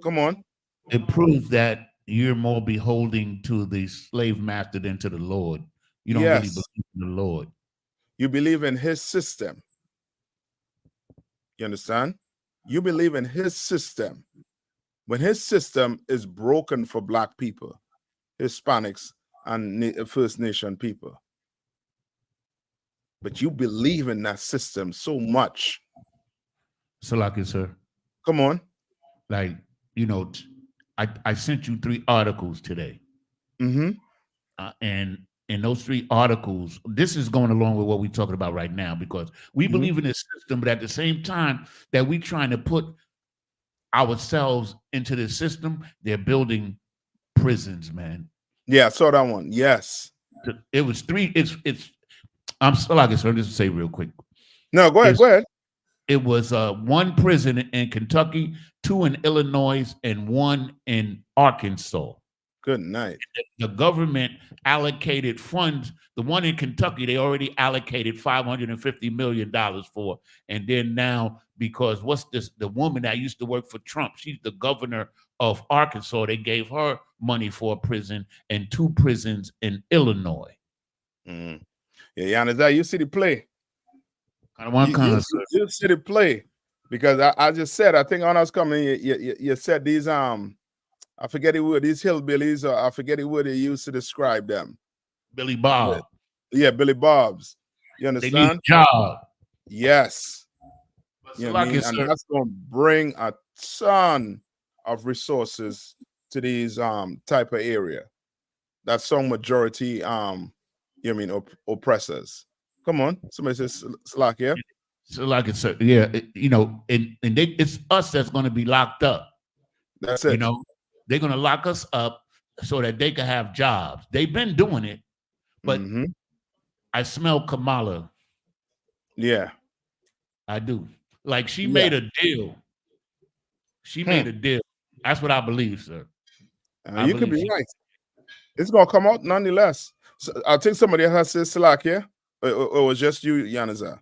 Come on. It proves that you're more beholding to the slave master than to the Lord. You don't really believe in the Lord. You believe in his system. You understand? You believe in his system. When his system is broken for black people, Hispanics, and First Nation people. But you believe in that system so much. Salaki, sir. Come on. Like, you know, I sent you 3 articles today. Mm-hmm. And in those 3 articles, this is going along with what we're talking about right now, because we believe in this system, but at the same time that we're trying to put ourselves into the system, they're building prisons, man. Yeah, I saw that one. Yes. It was 3. I'm still like this. Let me just say real quick. No, go ahead. Go ahead. It was 1 prison in Kentucky, 2 in Illinois, and 1 in Arkansas. Good night. The government allocated funds. The one in Kentucky, they already allocated $550 million for. And then now, because the woman that used to work for Trump, she's the governor of Arkansas. They gave her money for a prison and 2 prisons in Illinois. Mm. Yeah, Yana, that you see the play. You see the play. Because I just said, I think when I was coming, you said these I forget the word, these hillbillies, or I forget the word they used to describe them. Billy Bob. Yeah, Billy Bobs. You understand? They need a job. Yes. You know what I mean? And that's going to bring a ton of resources to these type of area. That's some majority you know what I mean, oppressors. Come on, somebody says Slack here. So like it's yeah, it's us that's going to be locked up. That's it. You know, they're going to lock us up so that they can have jobs. They've been doing it, but I smell Kamala. Yeah, I do. Like she made a deal. She made a deal. That's what I believe, sir. You could be right. It's gonna come out nonetheless. So I think somebody else has said Slack here, or it was just you, Yanaza.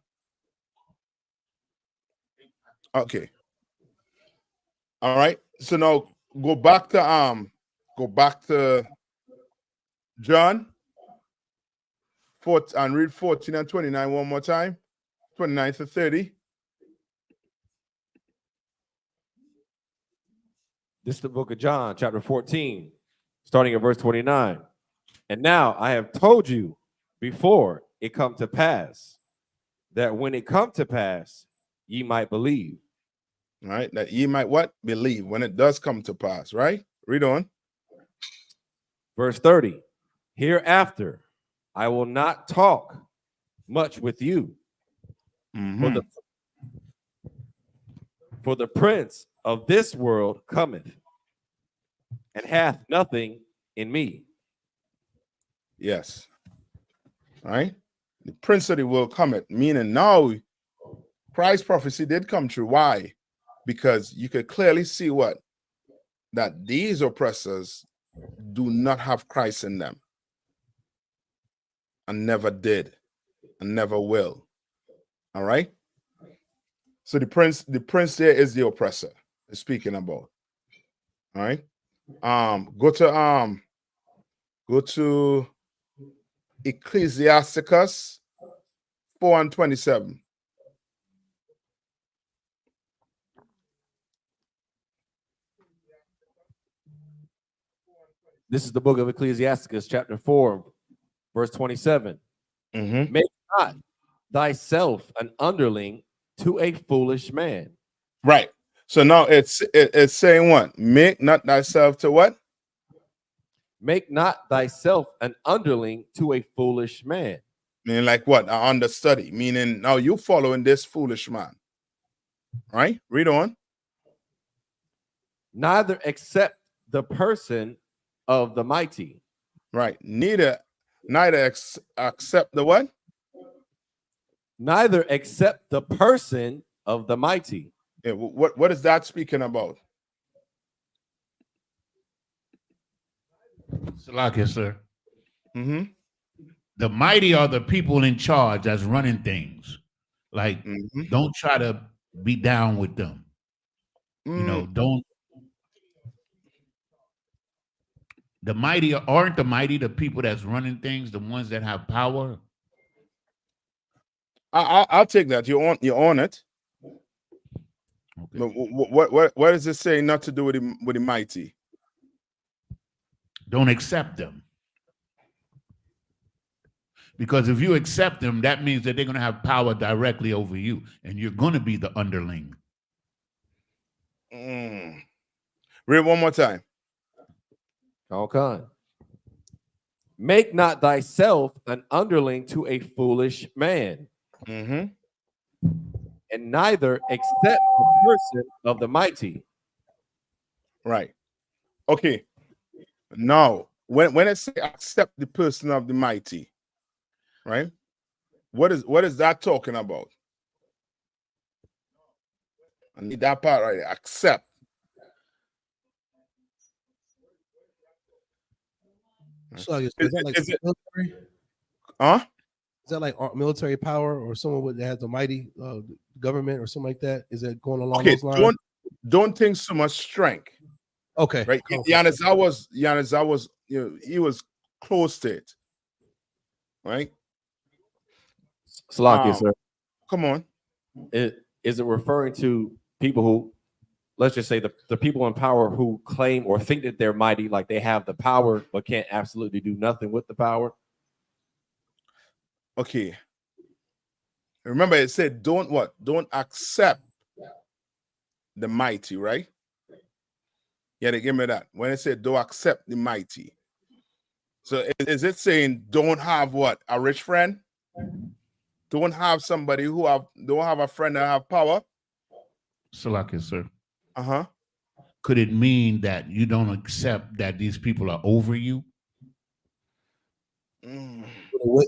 Okay. All right. So now go back to John 4 and read 14 and 29 one more time. 29 to 30. This is the book of John, chapter 14, starting at verse 29. And now I have told you before it come to pass, that when it come to pass, ye might believe. Right? That ye might what? Believe when it does come to pass, right? Read on. Verse 30. Hereafter I will not talk much with you. For the prince of this world cometh, and hath nothing in me. Yes. Right? The prince of the world cometh, meaning now Christ's prophecy did come true. Why? Because you could clearly see what? that these oppressors do not have Christ in them, and never did, and never will. All right. So the prince there is the oppressor. Is speaking about. All right. Go to Ecclesiasticus 4:27. This is the book of Ecclesiasticus, chapter 4, verse 27. Mm-hmm. Make not thyself an underling to a foolish man. Right. So now it's saying what? Make not thyself to what? Make not thyself an underling to a foolish man. Meaning like what? An understudy. Meaning now you following this foolish man. Right? Read on. Neither accept the person of the mighty. Right. Neither accept the what? Neither accept the person of the mighty. Yeah, what is that speaking about? Salakia, sir. Mm-hmm. The mighty are the people in charge that's running things. Like, don't try to be down with them. You know, don't. The mighty aren't the mighty the people that's running things, the ones that have power. I'll take that. You own it. Okay. But what does it say not to do with the mighty? Don't accept them. Because if you accept them, that means that they're going to have power directly over you, and you're going to be the underling. Read one more time. Okay. Make not thyself an underling to a foolish man. Mm-hmm. And neither accept the person of the mighty. Right. Okay. Now, when I say accept the person of the mighty, right? What is that talking about? I need that part right there. Accept. So is that like military? Huh? Is that like military power or someone that has a mighty government or something like that? Is that going along those lines? Don't think so much strength. Okay. Right. Giannis, he was close to it. Right. Salakia, sir. Come on. Is it referring to people who, let's just say the people in power who claim or think that they're mighty, like they have the power, but can't absolutely do nothing with the power? Okay. Remember, it said don't what? Don't accept the mighty, right? Yeah, they give me that. When it said don't accept the mighty. So is it saying don't have what? A rich friend? Don't have somebody don't have a friend that have power? Salakia, sir. Uh-huh. Could it mean that you don't accept that these people are over you?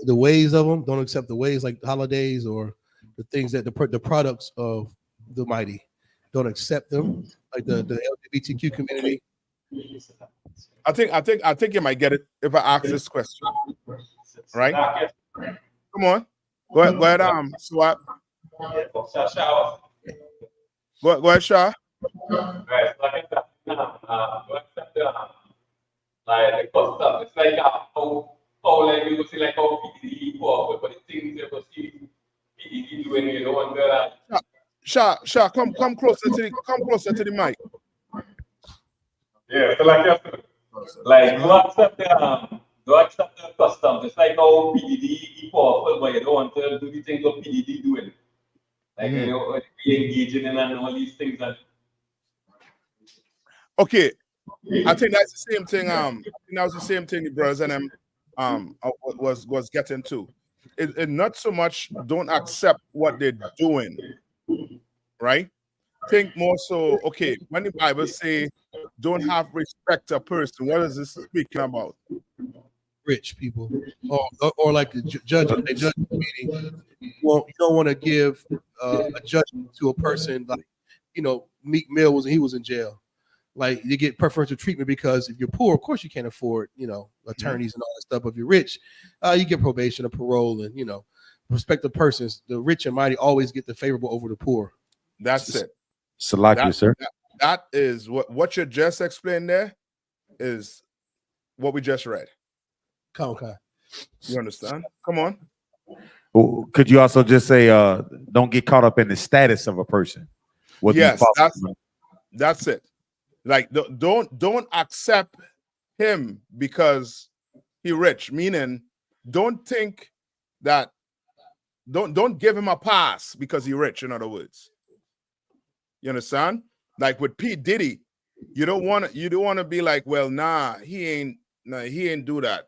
The ways of them, don't accept the ways like holidays or the things that the products of the mighty. Don't accept them, like the LGBTQ community. I think you might get it if I ask this question. Right? Come on. Go ahead, Swap. Go ahead, Shah. Right, like the custom, it's like how like you see like how PDD work, but the things you see PDD doing, you know, and Shah, come closer to the mic. yeah, so like do accept the custom, just like how PDD equal, but you don't want to do the things what PDD doing. Like you know, be engaging in and all these things and okay. I think that's the same thing. That was the same thing the brothers and them was getting to. It not so much don't accept what they're doing, right? Think more so, okay, when the Bible say don't have respect to a person, what is this speaking about? Rich people, or like the judgment meeting. Well, you don't want to give a judgment to a person like, you know, Meek Mill was in jail. like you get preferential treatment because if you're poor, of course you can't afford, attorneys and all that stuff. If you're rich, you get probation or parole, and respective persons. The rich and mighty always get the favorable over the poor. That's it. Salakia, sir. That is what you just explained there is what we just read. Okay. You understand? Come on. Could you also just say, don't get caught up in the status of a person? Yes, that's it. Like, don't accept him because he rich. Meaning, don't think that. Don't give him a pass because he rich. In other words, you understand? Like with P. Diddy, you don't want to be like, well, he ain't do that.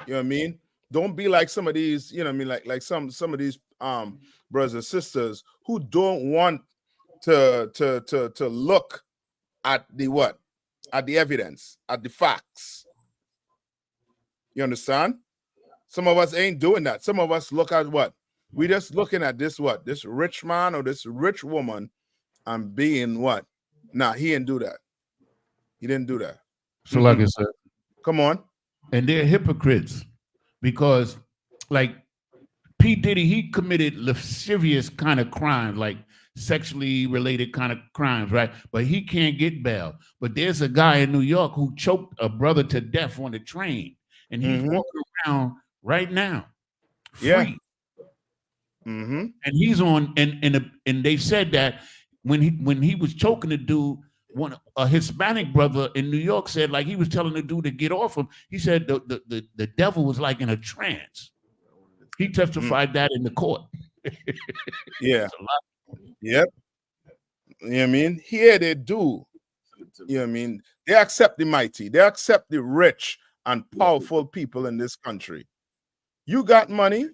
You know what I mean? Don't be like some of these, you know what I mean, like some of these brothers and sisters who don't want to look at the evidence, at the facts. You understand? Some of us ain't doing that. Some of us look at what? We just looking at this rich man or this rich woman and being what? Nah, he didn't do that. He didn't do that. So like I said, Come on. and they're hypocrites because like P. Diddy, he committed lascivious kind of crimes, like sexually related kind of crimes, right? But he can't get bail. But there's a guy in New York who choked a brother to death on the train, and he's walking around right now, free. Yeah. And he's on, and they said that when he was choking the dude, a Hispanic brother in New York said, like, he was telling the dude to get off him. He said the devil was like in a trance. He testified that in the court. Yeah. Yep. You know what I mean? Here they do. You know what I mean? They accept the mighty. They accept the rich and powerful people in this country. You got money.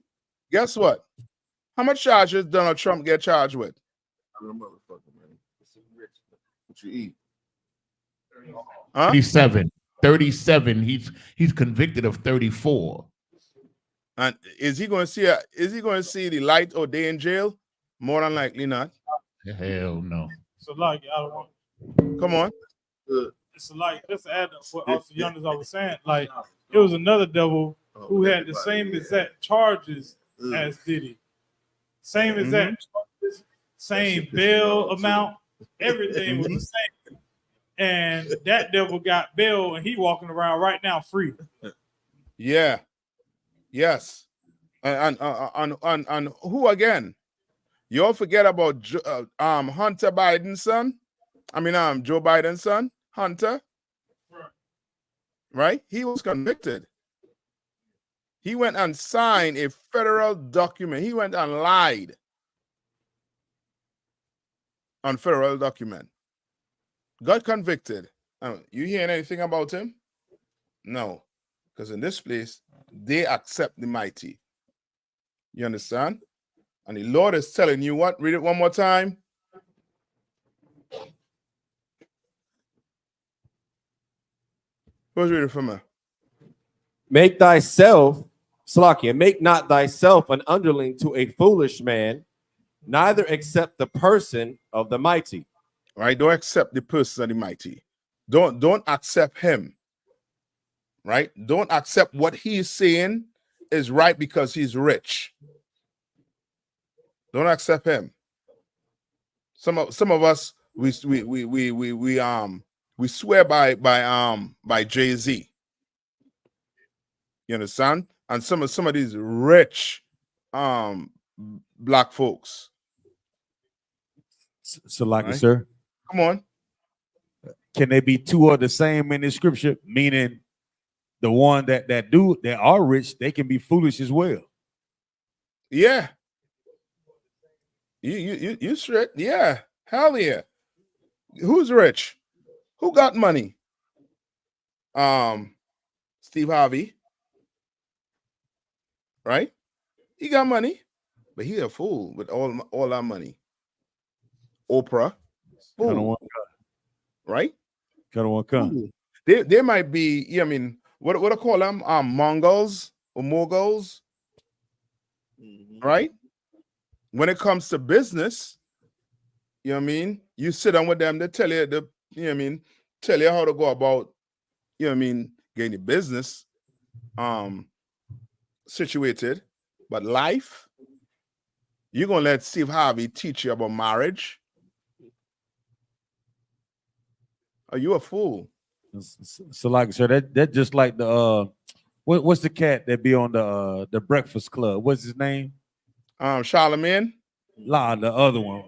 Guess what? How much charges Donald Trump get charged with? I'm a motherfucker, man. What you eat? Huh? 37. He's convicted of 34. And is he going to see the light or day in jail? More than likely not. Hell no. So like, I don't want. Come on. It's like, just to add to what also young as I was saying, like it was another devil who had the same exact charges as Diddy, same exact charges, same bail amount, everything was the same, and that devil got bail and he walking around right now free. Yeah. Yes. And who again? You all forget about Hunter Biden's son. I mean, Joe Biden's son, Hunter. Right? He was convicted. He went and signed a federal document. He went and lied on federal document. Got convicted. You hearing anything about him? No. Because in this place, they accept the mighty. You understand? And the Lord is telling you what? Read it one more time. Who's reading for me? Make thyself, Salakia, make not thyself an underling to a foolish man, neither accept the person of the mighty. Right? Don't accept the person of the mighty. Don't accept him. Right? Don't accept what he's saying is right because he's rich. Don't accept him. Some of us we swear by Jay-Z. You understand? And some of these rich black folks. Salakia, Right. sir. Come on. Can they be two of the same in the scripture? Meaning the one that are rich, they can be foolish as well. Yeah. You straight? Yeah. Hell yeah. Who's rich? Who got money? Steve Harvey. Right? He got money, but he a fool with all that money. Oprah. Fool. Right? Fool. They might be, yeah, I mean, what I call them? Mongols or moguls. Right? When it comes to business, you know what I mean? You sit down with them, they tell you you know what I mean, tell you how to go about, you know what I mean, getting the business situated. But life, you're gonna let Steve Harvey teach you about marriage? Are you a fool? So like, sir, that just like the what's the cat that be on the Breakfast Club? What's his name? Charlemagne. The other one.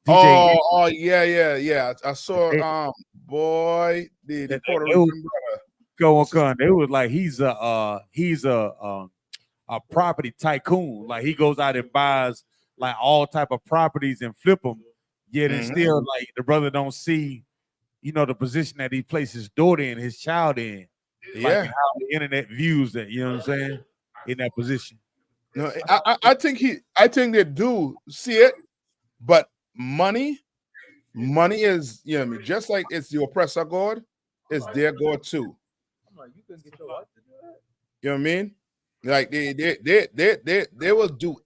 Oh, yeah. I saw boy, the Puerto Rican brother. Go on. It was like he's a property tycoon. Like he goes out and buys like all type of properties and flip them. Yet and still like the brother don't see, the position that he places his daughter in, his child in. Yeah. Like how the internet views that, you know what I'm saying? In that position. No, I think they do see it, but money is, you know what I mean, just like it's the oppressor God, it's their God too. You know what I mean? Like they will do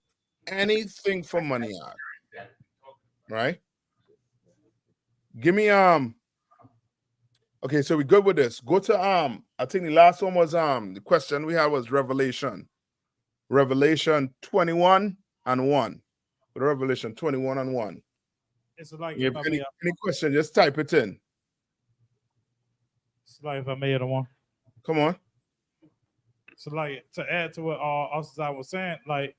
anything for money, right? Give me okay, so we good with this. Go to I think the last one was the question we had was Revelation 21 and 1. Revelation 21 and 1. It's like Any question, just type it in. It's like if I made a one. Come on. So like to add to what Officer was saying, like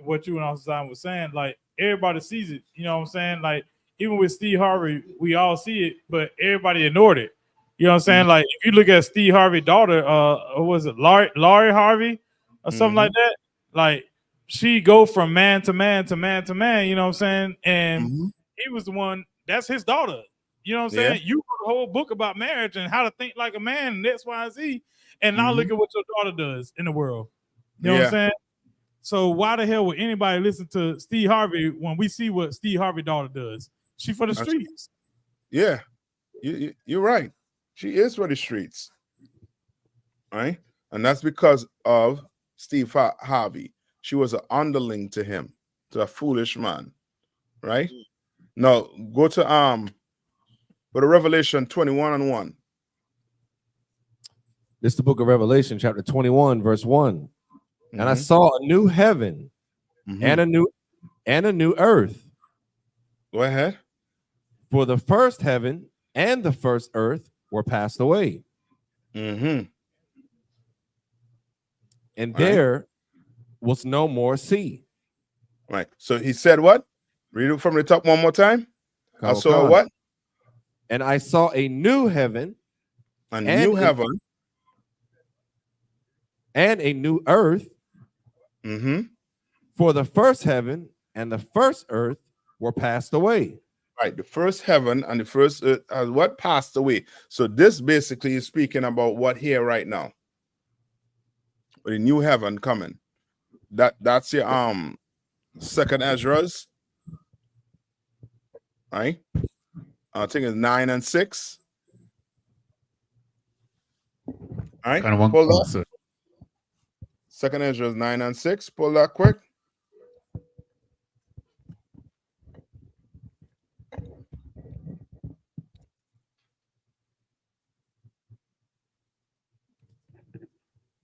what you and Officer was saying, like everybody sees it. You know what I'm saying? Like even with Steve Harvey, we all see it, but everybody ignored it. You know what I'm saying? Like if you look at Steve Harvey's daughter, what was it, Laurie Harvey or something like that? Like she go from man to man to man to man, you know what I'm saying? And he was the one, that's his daughter. You know what I'm saying? You wrote a whole book about marriage and how to think like a man and X, Y, Z. And now look at what your daughter does in the world. You know what I'm saying? So why the hell would anybody listen to Steve Harvey when we see what Steve Harvey's daughter does? She for the streets. Yeah, you're right. She is for the streets, right? And that's because of Steve Harvey. She was an underling to him, to a foolish man, right? Now go to Revelation 21 and 1. This is the book of Revelation, chapter 21, verse 1. And I saw a new heaven and a new earth. Go ahead. For the first heaven and the first earth were passed away. And there was no more sea. Right. So he said what? Read it from the top one more time. I saw what? And I saw a new heaven. A new heaven. And a new earth. For the first heaven and the first earth were passed away. Right. The first heaven and the first earth has what? Passed away. So this basically is speaking about what here right now. The new heaven coming. That's your second Ezra's. Right? I think it's 9 and 6. All right. Kind of pull that. Second Ezra's 9 and 6. Pull that quick.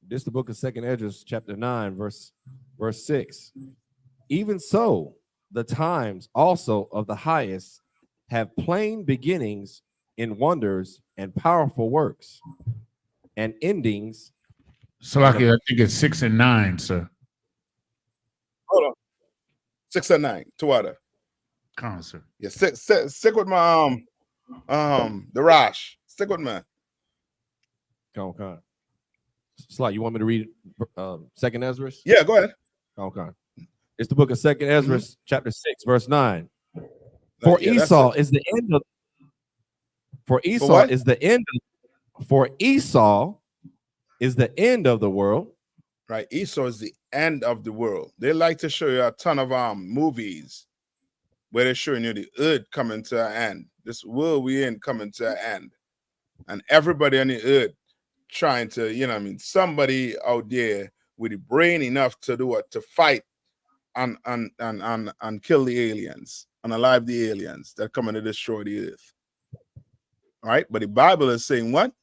This is the book of Second Ezra, chapter 9, verse 6. Even so, the times also of the highest have plain beginnings in wonders and powerful works, and endings. So I think it's 6 and 9, sir. Hold on. 6 and 9. Tuada. Come on, sir. Yeah, stick with my the Rash. Stick with me. Come on. Slide, you want me to read Second Ezra? Yeah, go ahead. Okay. It's the book of Second Ezra, chapter 6, verse 9. For Esau is the end of the world. Right. Esau is the end of the world. They like to show you a ton of movies where they're showing you the earth coming to an end. This world we in coming to an end. And everybody on the earth trying to, you know what I mean, somebody out there with the brain enough to do what? To fight and kill the aliens and alive the aliens that are coming to destroy the earth. All right, but the Bible is saying what?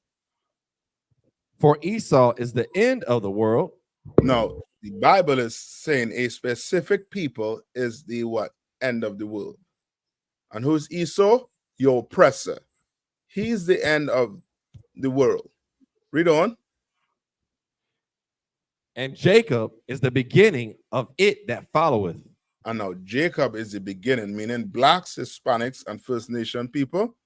For Esau is the end of the world. No, the Bible is saying a specific people is the what? End of the world. And who's Esau? Your oppressor. He's the end of the world. Read on. And Jacob is the beginning of it that followeth. And now Jacob is the beginning, meaning blacks, Hispanics, and First Nation people.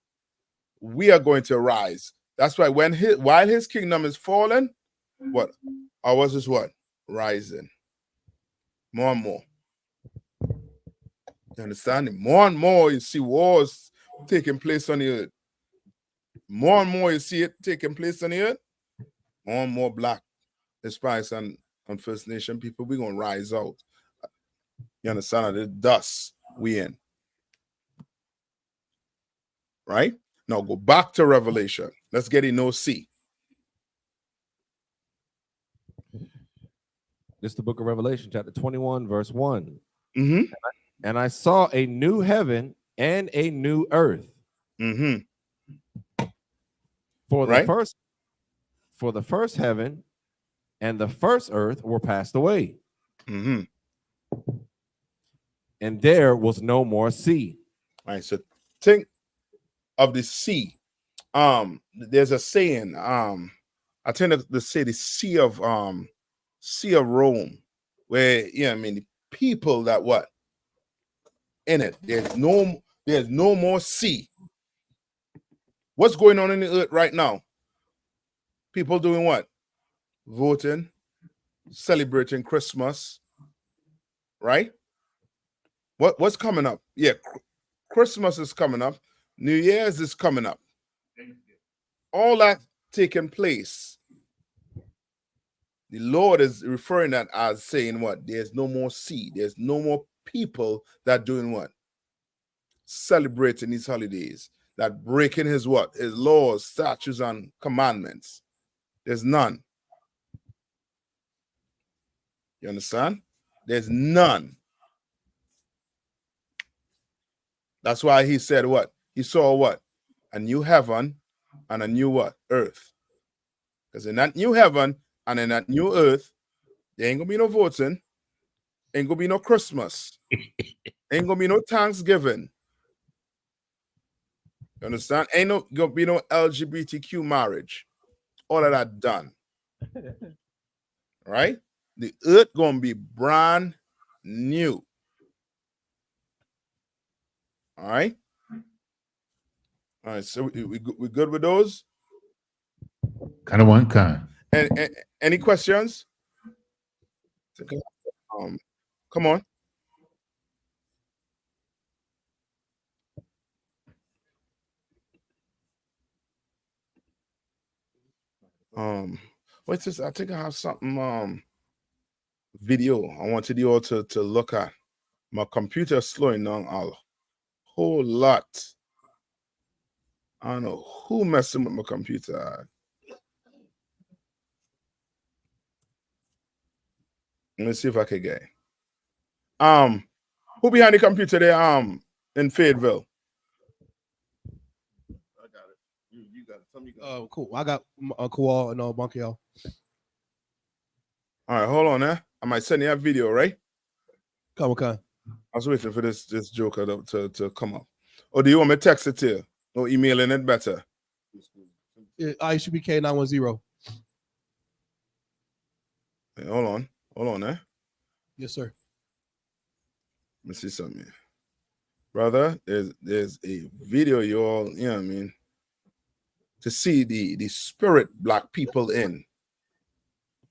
We are going to rise. That's why while his kingdom is falling, what? Ours is what? Rising. More and more. You understand? More and more you see wars taking place on the earth. More and more you see it taking place on the earth. More and more black, Hispanics, and First Nation people, we're going to rise out. You understand? The dust we in. Right? Now go back to Revelation. Let's get in No-C. This is the book of Revelation, chapter 21, verse 1. Mm-hmm. And I saw a new heaven and a new earth. Mm-hmm. For Right? the first heaven and the first earth were passed away. Mm-hmm. And there was no more sea. All right, so think of the sea. There's a saying, I tend to say the sea of Rome, where the people that what in it, there's no more sea. What's going on in the earth right now? People doing what? Voting, celebrating Christmas, right? What's coming up? Yeah, Christmas is coming up. New Year's is coming up. All that taking place. The Lord is referring that as saying what? There's no more sea. There's no more people that doing what? Celebrating these holidays. That breaking his what? His laws, statutes, and commandments. There's none. You understand? There's none. That's why he said what? He saw what? A new heaven and a new what? Earth. Because in that new heaven and in that new earth, there ain't gonna be no voting, ain't gonna be no Christmas, ain't gonna be no Thanksgiving. You understand? Ain't gonna be no LGBTQ marriage. All of that done. Right? The earth gonna be brand new. All right. All right. So we good with those? Kind of one kind. And any questions? Come on. What's this? I think I have something video I wanted you all to look at. My computer is slowing down a whole lot. I don't know who messing with my computer. Let me see if I can get it. Who behind the computer there in Fayetteville? I got it. You got it. Tell me you got it. Cool. I got Kowal and Bunkyo. All right, hold on, I might send you a video, right? Come on. I was waiting for this joker to come up. Or do you want me to text it to you? Or emailing it better? Isupk 910. Hey, hold on, Yes, sir. Let me see something. Brother, there's a video you all, you know what I mean, to see the spirit black people in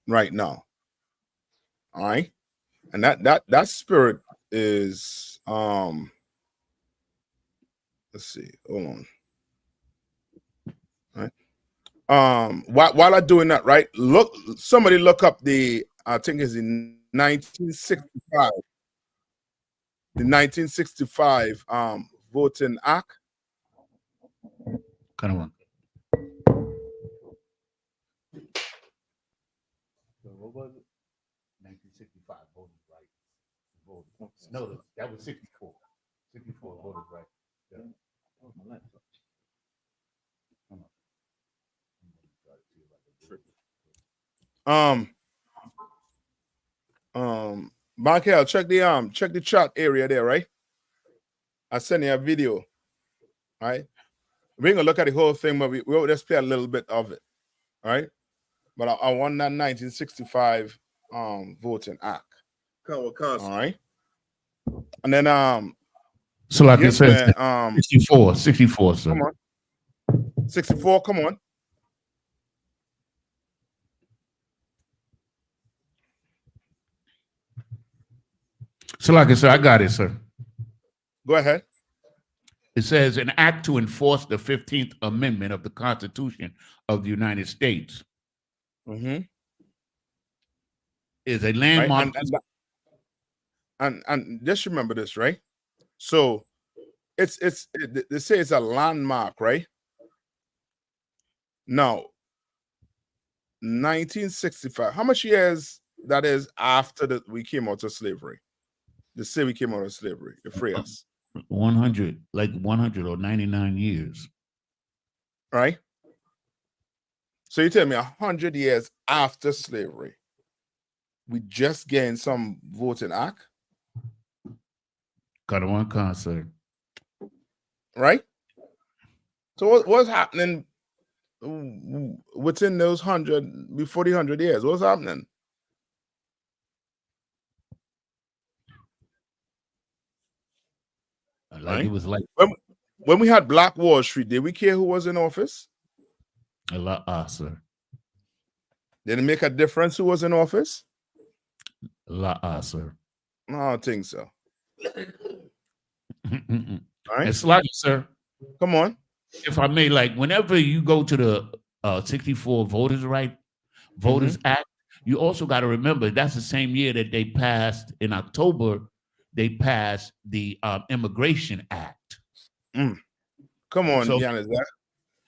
right now. All right. And that spirit is let's see, hold on. All right. While I'm doing that, right? Somebody look up I think it's in 1965. The 1965 Voting Act. Kind of one. What was it? 1965 voting rights. No, that was 64. 64 voting rights. Yeah. Michael, check the chat area there, right? I sent you a video, right? We ain't gonna look at the whole thing, but we'll just play a little bit of it, right? But I want that 1965 Voting Act. All right. And then So like yes, it says, man, 64, sir. come on. 64, come on. So like I said, I got it, sir. Go ahead. It says an act to enforce the 15th Amendment of the Constitution of the United States Mm-hmm. is a landmark. Right? And just remember this, right? So they say it's a landmark, right? Now, 1965. How much years that is after we came out of slavery? They say we came out of slavery. You free us. 100, like 100 or 99 years. Right? So you tell me 100 years after slavery, we just gained some Voting Act? Got one concert. Right? So what's happening within those 100, before the 100 years? What's happening? Like right? it was like when we had Black Wall Street, did we care who was in office? a lot, sir. Did it make a difference who was in office? A lot, sir. No, I don't think so. All right. It's like, sir. Come on. If I may, like whenever you go to the 64 Voters Act, you also got to remember that's the same year that they passed in October. They passed the Immigration Act. Come on, Giannis.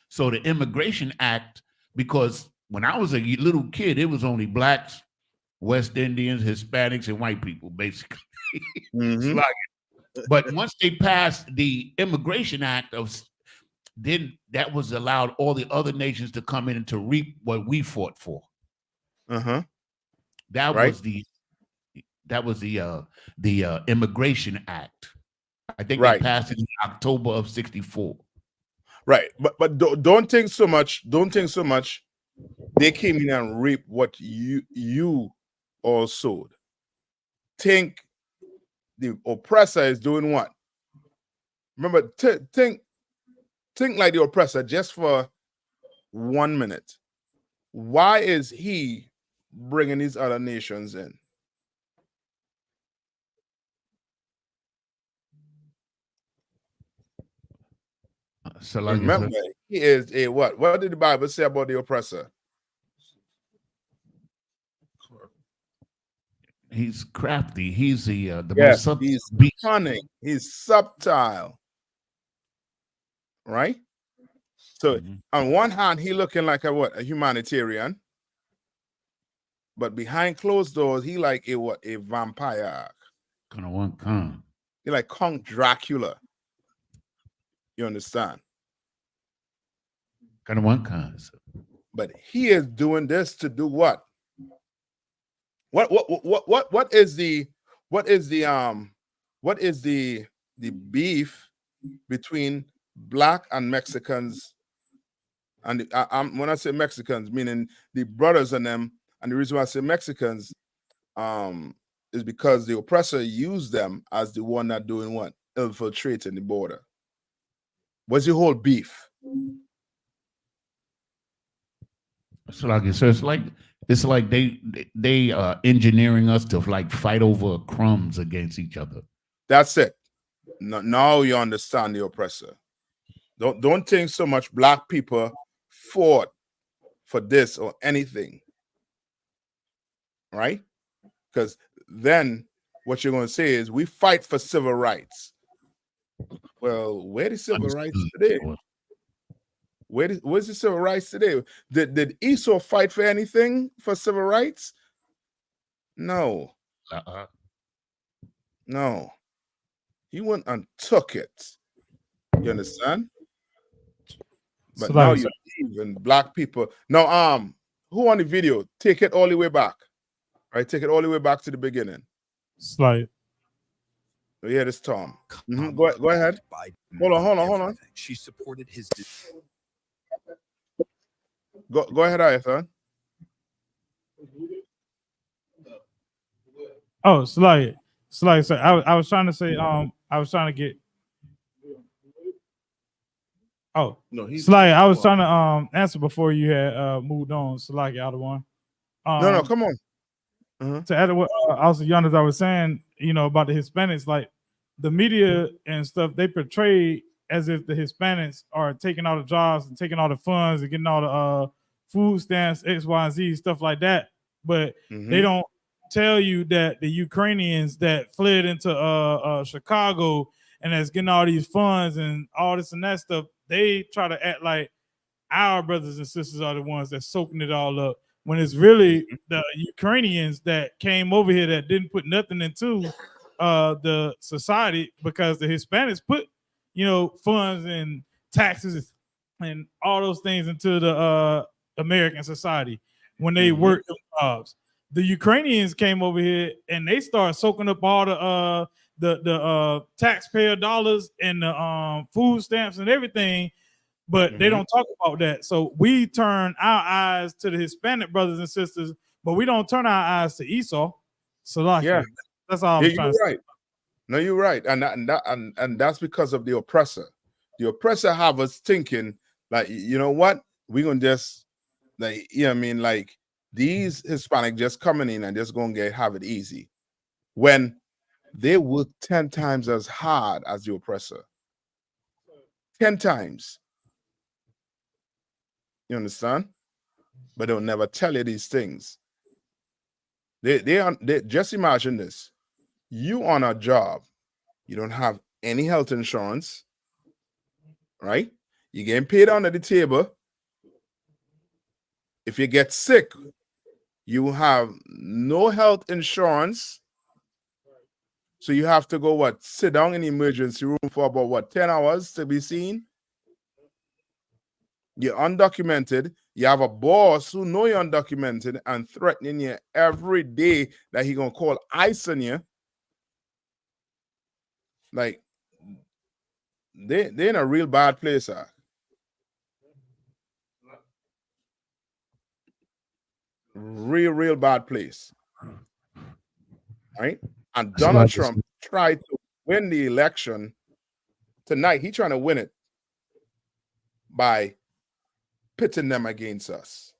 So the Immigration Act, because when I was a little kid, it was only blacks, West Indians, Hispanics, and white people, basically. But once they passed the Immigration Act then that was allowed all the other nations to come in and to reap what we fought for. That was the Immigration Act. I think they passed it in October of '64. Right, but don't think so much. Don't think so much. They came in and reaped what you all sowed. Think the oppressor is doing what? Remember, think like the oppressor just for 1 minute. Why is he bringing these other nations in? So like remember, he is a what? What did the Bible say about the oppressor? He's crafty. He's the yes, most he's cunning. He's subtle. Right? So on one hand, he looking like a humanitarian, but behind closed doors, he like a vampire. Kind of one kind. He like Count Dracula. You understand? Kind of one kind. But he is doing this to do what? What is the beef between Black and Mexicans? And when I say Mexicans, meaning the brothers in them, and the reason why I say Mexicans is because the oppressor used them as the one that doing what? Infiltrating the border. What's the whole beef? So like it says, it's like they engineering us to like fight over crumbs against each other. That's it. Now you understand the oppressor. Don't think so much Black people fought for this or anything, right? Because then what you're going to say is we fight for civil rights. Well, where the civil rights today? Where's the civil rights today? Did Esau fight for anything for civil rights? No. No. He went and took it. You understand? But so now you're even Black people. No, who on the video? Take it all the way back. Right, take it all the way back to the beginning. Slight. Oh, yeah, this Tom. Go ahead. Hold on. She supported his. Go ahead, Ayathan. Oh, slight. So I was trying to say, I was trying to get. Oh, No, he's Sly, I was trying to answer before you had moved on. Sly, out of one. No, come on. To add to what also Giannis, I was saying, about the Hispanics, like the media and stuff, they portray as if the Hispanics are taking all the jobs and taking all the funds and getting all the food stamps, X, Y, and Z, stuff like that. But they don't tell you that the Ukrainians that fled into Chicago and that's getting all these funds and all this and that stuff, they try to act like our brothers and sisters are the ones that's soaking it all up, when it's really the Ukrainians that came over here that didn't put nothing into the society, because the Hispanics put, funds and taxes and all those things into the American society when they worked those jobs. The Ukrainians came over here and they started soaking up all the taxpayer dollars and the food stamps and everything, but they don't talk about that. So we turn our eyes to the Hispanic brothers and sisters, but we don't turn our eyes to Esau. So that's all I'm trying to say. No, you're right, and that's because of the oppressor. The oppressor have us thinking like, you know what, we're gonna just like, like these Hispanic just coming in and just gonna have it easy, when they work 10 times as hard as the oppressor. 10 times. You understand? But they'll never tell you these things. They just imagine this. You on a job, you don't have any health insurance, right? You're getting paid under the table. If you get sick, you have no health insurance. So you have to go, sit down in the emergency room for about 10 hours to be seen. You're undocumented. You have a boss who know you're undocumented and threatening you every day that he gonna call ICE on you. Like, they're in a real bad place, sir. Real bad place. Right? And Donald Trump tried to win the election tonight. He's trying to win it by pitting them against us.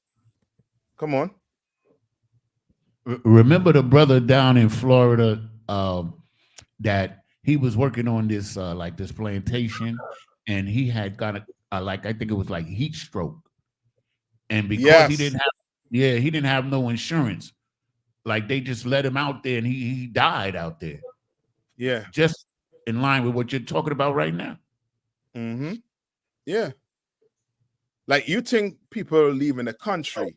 Come on. Remember the brother down in Florida that he was working on this this plantation, and he had got I think it was like heat stroke, and because he didn't have no insurance, like they just let him out there and he died out there. Yeah, just in line with what you're talking about right now. Yeah. Like, you think people leaving the country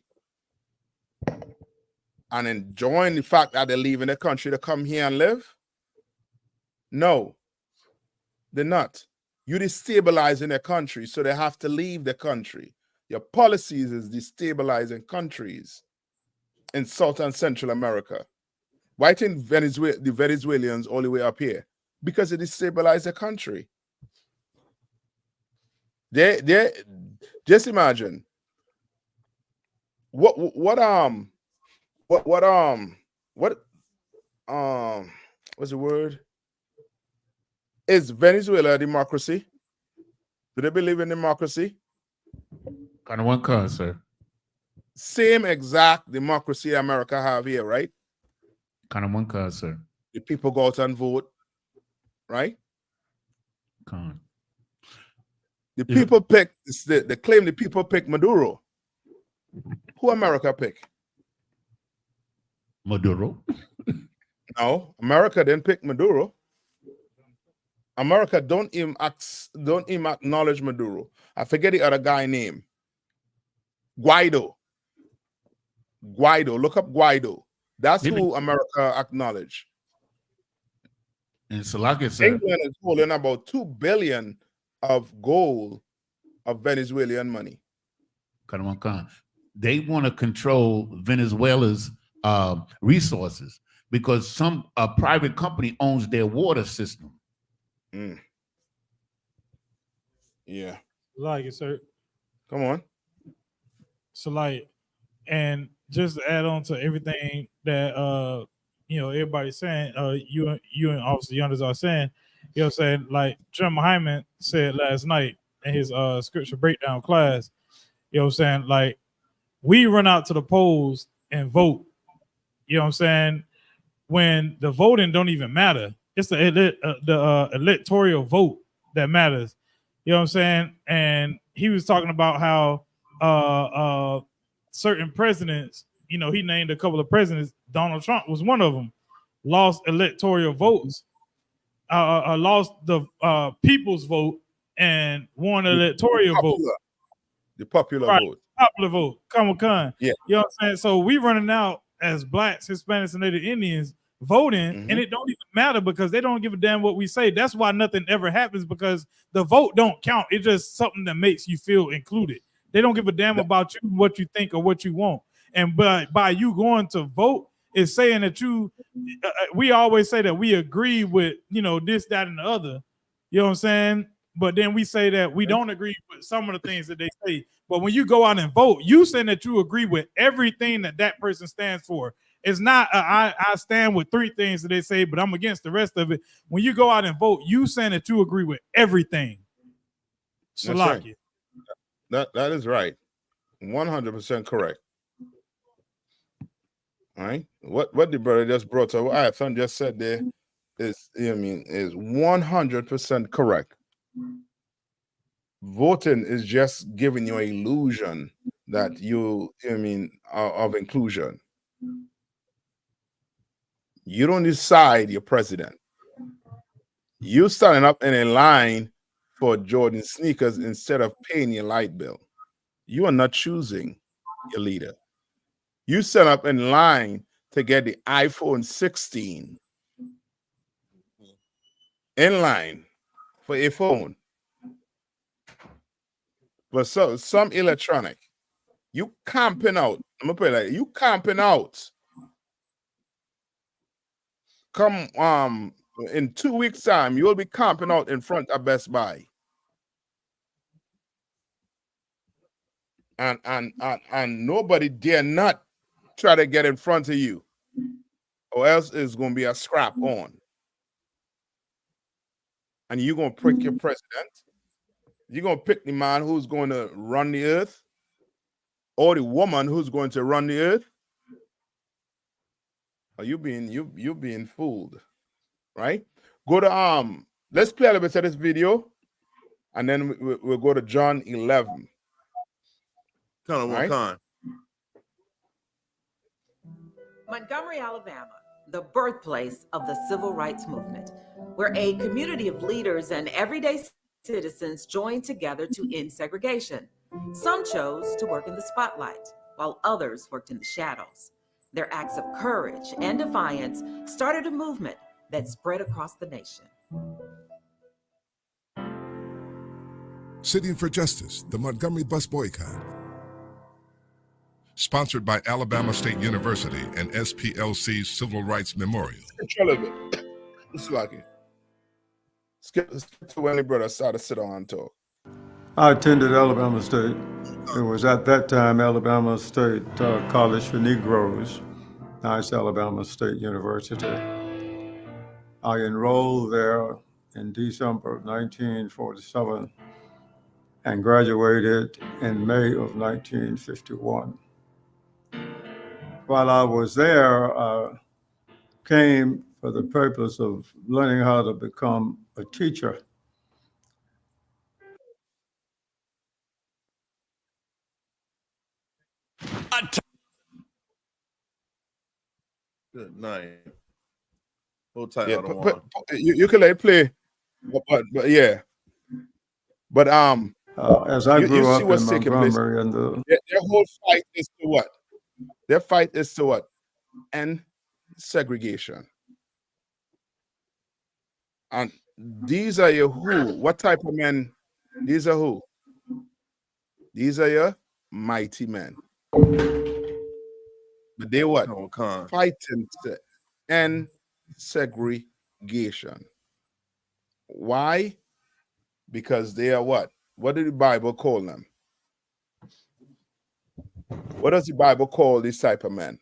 and enjoying the fact that they're leaving the country to come here and live? No, they're not. You're destabilizing the country, so they have to leave the country. Your policies is destabilizing countries in South and Central America. Why think the Venezuelans all the way up here? Because it destabilized the country. They just imagine what's the word? Is Venezuela a democracy? Do they believe in democracy? Kind of one cause, sir. Same exact democracy America have here, right? Kind of one cause, sir. The people go out and vote, right? Con. The people pick, they claim the people pick Maduro. Who America pick? Maduro. No, America didn't pick Maduro. America don't even acknowledge Maduro. I forget the other guy name. Guaido. Look up Guaido. That's who America acknowledge. And Salaka said England is holding about $2 billion of gold of Venezuelan money. Kind of one con. they want to control Venezuela's resources because some private company owns their water system. Mm. Yeah. Like it, sir. Come on. So like, and just to add on to everything that everybody's saying, you and Officer Yonders are saying, you know what I'm saying, like Jim Hyman said last night in his scripture breakdown class, you know what I'm saying, like we run out to the polls and vote, you know what I'm saying, when the voting don't even matter. It's the electoral vote that matters. You know what I'm saying? And he was talking about how certain presidents, he named a couple of presidents. Donald Trump was one of them. Lost electoral votes, lost the people's vote, and won an electoral vote. The popular Right. vote. Popular vote. Come on. Yeah. You know what I'm saying? So we running out as blacks, Hispanics, and Native Indians voting, and it don't even matter because they don't give a damn what we say. That's why nothing ever happens, because the vote don't count. It's just something that makes you feel included. They don't give a damn about you, what you think, or what you want. And by you going to vote is saying that we always say that we agree with, this, that, and the other. You know what I'm saying? But then we say that we don't agree with some of the things that they say. But when you go out and vote, you saying that you agree with everything that person stands for. It's not I stand with 3 things that they say, but I'm against the rest of it. When you go out and vote, you saying that you agree with everything. That's right. That is right. 100% correct. All right. What the brother just brought up, what I just said there is 100% correct. Voting is just giving you an illusion that of inclusion. You don't decide your president. You standing up in a line for Jordan sneakers instead of paying your light bill. You are not choosing your leader. You stand up in line to get the iPhone 16 in line for a phone. But some electronic, you camping out. I'm gonna put it like you camping out. Come in 2 weeks' time, you'll be camping out in front of Best Buy. And nobody dare not try to get in front of you, or else it's gonna be a scrap on. And you're gonna pick your president. You're gonna pick the man who's going to run the earth, or the woman who's going to run the earth. Are you being fooled, right? Go to let's play a little bit of this video, and then we'll go to John 11. Kind of one kind. Montgomery, Alabama, the birthplace of the civil rights movement, where a community of leaders and everyday citizens joined together to end segregation. Some chose to work in the spotlight, while others worked in the shadows. Their acts of courage and defiance started a movement that spread across the nation. Sitting for Justice, the Montgomery Bus Boycott. Sponsored by Alabama State University and SPLC Civil Rights Memorial. It's lucky. Skip to when the brother started to sit on and talk. I attended Alabama State. It was at that time Alabama State College for Negroes. Now it's Alabama State University. I enrolled there in December of 1947 and graduated in May of 1951. While I was there, I came for the purpose of learning how to become a teacher. Good night. Hold tight. Yeah, you can let it play, but yeah. But as I grew up in Montgomery, and their whole fight is to what? Their fight is to what? End segregation. And these are your who? What type of men? These are who? These are your mighty men. But they what? Oh, con. Fighting to end segregation. Why? Because they are what? What did the Bible call them? What does the Bible call this type of man?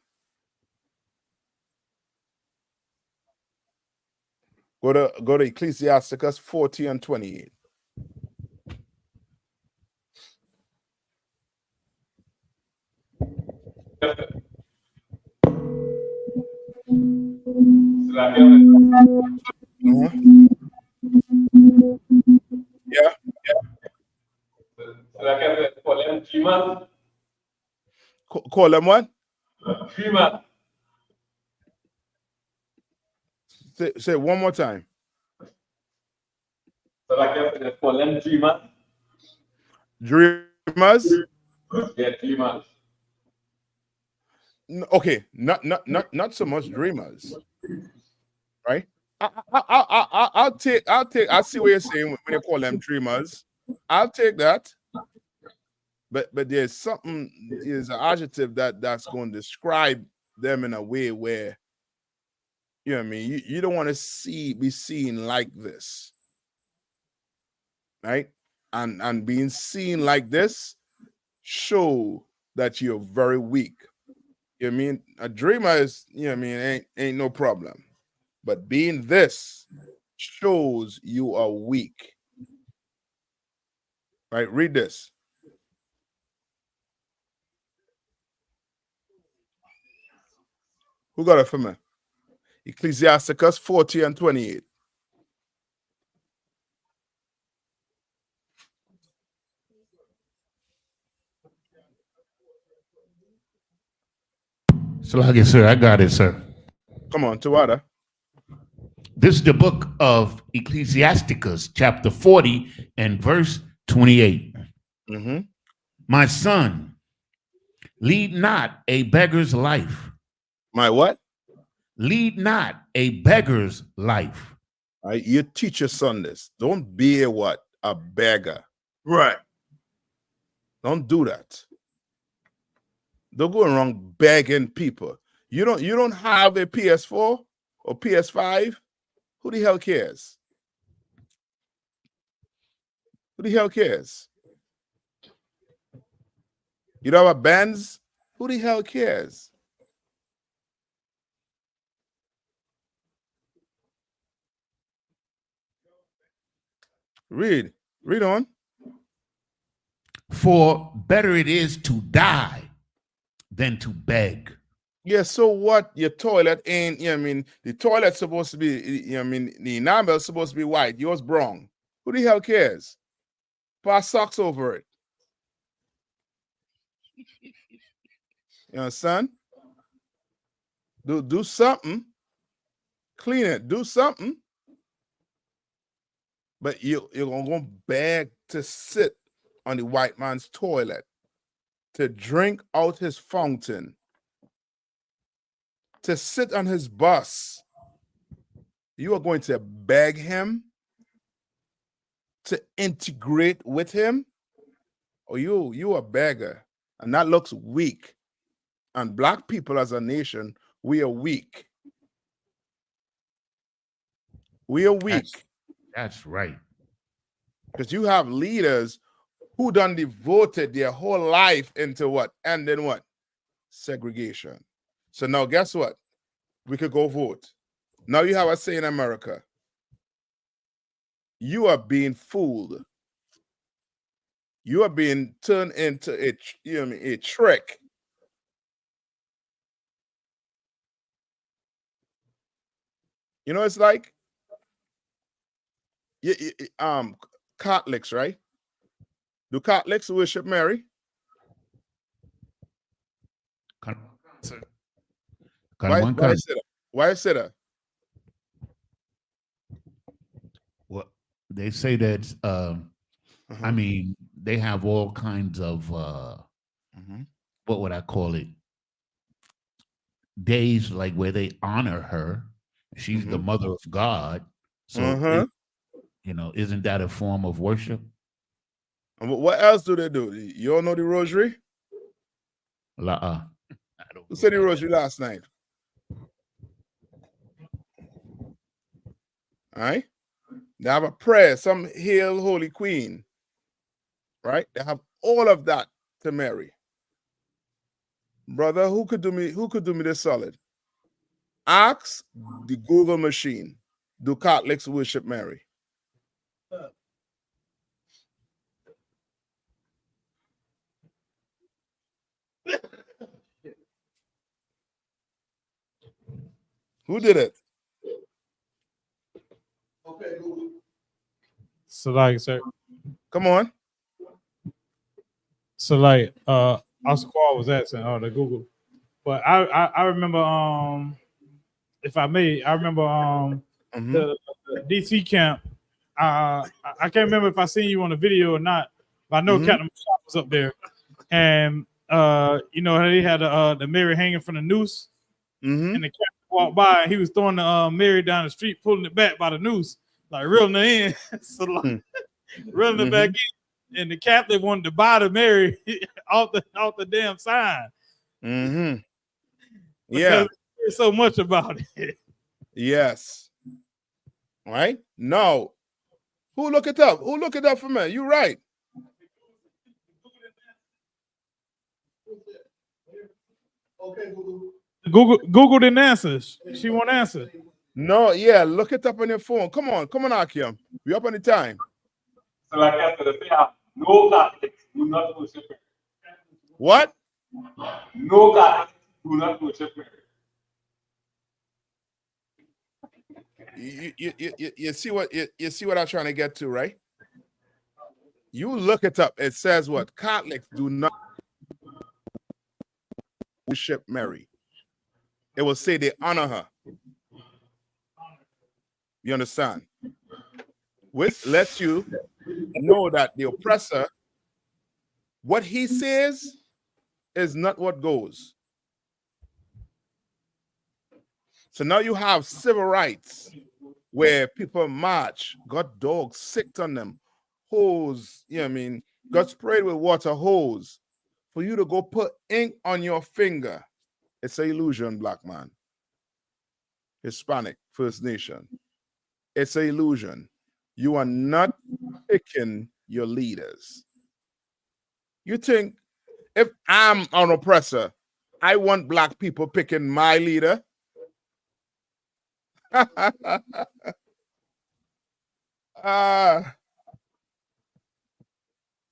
Go to Ecclesiasticus 40 and 28. Yeah. Call them what? Dreamer. Say it one more time. So like they call them dreamers. Dreamers? Yeah, dreamers. Okay, not so much dreamers, right? I'll see what you're saying when you call them dreamers. I'll take that. But there's something, is an adjective that's going to describe them in a way where, you know what I mean, you don't want to be seen like this, right? And being seen like this show that you're very weak. You know what I mean? A dreamer is, you know what I mean, ain't no problem. But being this shows you are weak. Right? Read this. Who got it for me? Ecclesiasticus 40 and 28. So like I said, I got it, sir. Come on, Tawada. This is the book of Ecclesiasticus, chapter 40 and verse 28. Mm-hmm. My son, lead not a beggar's life. My what? Lead not a beggar's life. Right, you teach your son this. Don't be a what? A beggar. Right. Don't do that. Don't go around begging people. You don't have a PS4 or PS5. Who the hell cares? Who the hell cares? You don't have a Benz? Who the hell cares? Read on. For better it is to die than to beg. Yeah, so what? Your toilet ain't, you know what I mean? The toilet's supposed to be, you know what I mean? The enamel's supposed to be white. Yours brown. Who the hell cares? Pass socks over it. You understand? Do something. Clean it. Do something. But you're going to beg to sit on the white man's toilet, to drink out his fountain, to sit on his bus. You are going to beg him to integrate with him? Or you a beggar, and that looks weak. And black people as a nation, we are weak. We are weak. That's right. Because you have leaders who done devoted their whole life into what? And then what? Segregation. So now guess what? We could go vote. Now you have a say in America. You are being fooled. You are being turned into a trick. You know, it's like Catholics, right? Do Catholics worship Mary? Why is it? Well, they say that I mean, they have all kinds of what would I call it? Days like where they honor her. She's the mother of God. So isn't that a form of worship? And what else do they do? You all know the rosary? Who said he rosary last night? All right. They have a prayer, some Hail Holy Queen. Right? They have all of that to Mary. Brother, who could do me this solid? Ask the Google machine. Do Catholics worship Mary? Who did it? Okay, Google. So like, sir. Come on. So like, Oscar was asking, the Google, but I remember, if I may, I remember the DC camp. I can't remember if I seen you on the video or not, but I know Captain Machado was up there, and you know how they had the Mary hanging from the noose, and the captain walked by and he was throwing the Mary down the street, pulling it back by the noose, like reeling it in, so like reeling it back in, and the captain wanted to buy the Mary off the damn sign. Yeah, there's so much about it. Yes. All right. No. Who look it up? Who look it up for me? You right. Okay, Google. Google didn't answer. She won't answer. No, yeah, look it up on your phone. Come on, Akim. We up on the time. So like I said, they have no Catholics do not worship Mary. What? No Catholics do not worship Mary. You see what you see what I'm trying to get to, right? You look it up. It says what? Catholics do not worship Mary. It will say they honor her. You understand? Which lets you know that the oppressor, what he says is not what goes. So now you have civil rights where people march, got dogs sicked on them, hose, you know what I mean, got sprayed with water hose. For you to go put ink on your finger, it's an illusion, black man. Hispanic, First Nation. It's an illusion. You are not picking your leaders. You think if I'm an oppressor, I want black people picking my leader?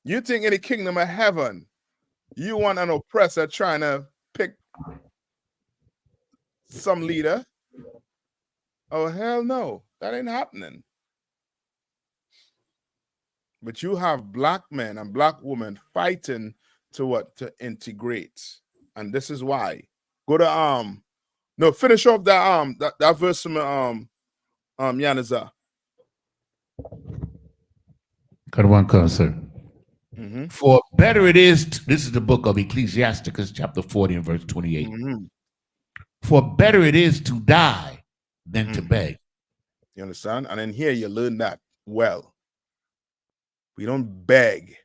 You think in the kingdom of heaven, you want an oppressor trying to pick some leader? Oh, hell no. That ain't happening. But you have black men and black women fighting to what? To integrate. And this is why. Go to no, finish off that that verse from Yanaza. Got one sir. For better it is, this is the book of Ecclesiasticus, chapter 40 and verse 28. For better it is to die than to beg. You understand? And in here you learn that well. We don't beg.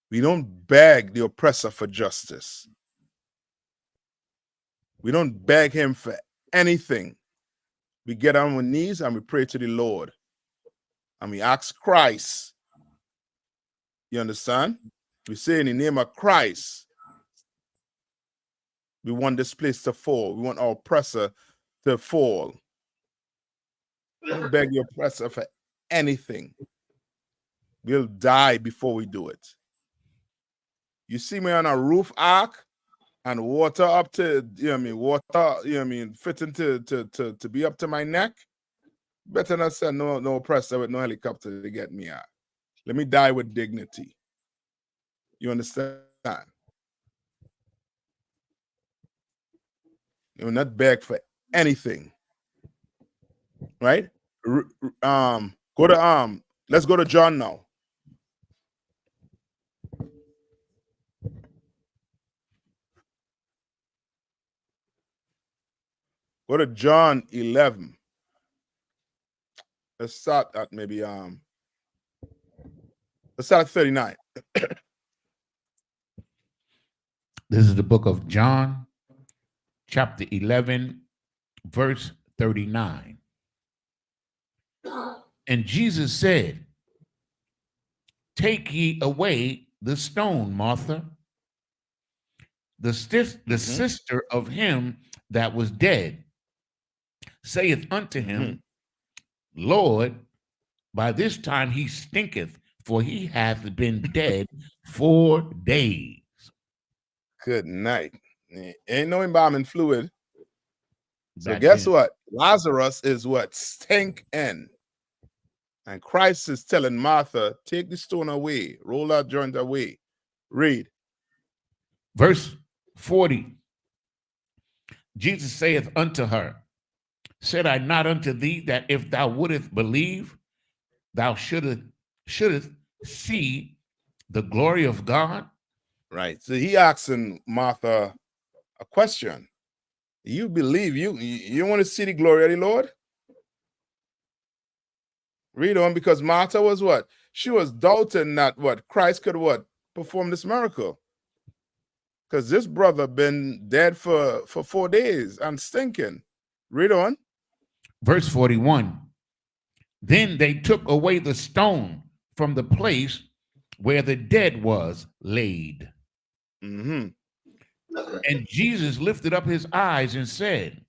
We don't beg the oppressor for justice. We don't beg him for anything. We get on our knees and we pray to the Lord. And we ask Christ. You understand? We say in the name of Christ, we want this place to fall. We want our oppressor to fall. Don't beg the oppressor for anything. We'll die before we do it. You see me on a roof ark and water up to, you know what I mean, water, you know what I mean, fitting to be up to my neck. Better not send no oppressor with no helicopter to get me out. Let me die with dignity. You understand? You will not beg for anything. Right? Go to let's go to John now. Go to John 11. Let's start at maybe let's start at 39. This is the book of John, chapter 11, verse 39. And Jesus said, "Take ye away the stone, Martha." The sister of him that was dead saith unto him, Lord, by this time he stinketh, for he hath been dead 4 days. Good night. Ain't no embalming fluid. So Back guess then. what? Lazarus is what? Stinking. And Christ is telling Martha, take the stone away, roll that joint away. Read. Verse 40. Jesus saith unto her, said I not unto thee that if thou wouldest believe, thou shouldest see the glory of God? Right. So he asking Martha a question. You believe, you want to see the glory of the Lord? Read on, because Martha was what? She was doubting that what? Christ could what? Perform this miracle. Because this brother been dead for 4 days and stinking. Read on. Verse 41. Then they took away the stone from the place where the dead was laid. And Jesus lifted up his eyes and said,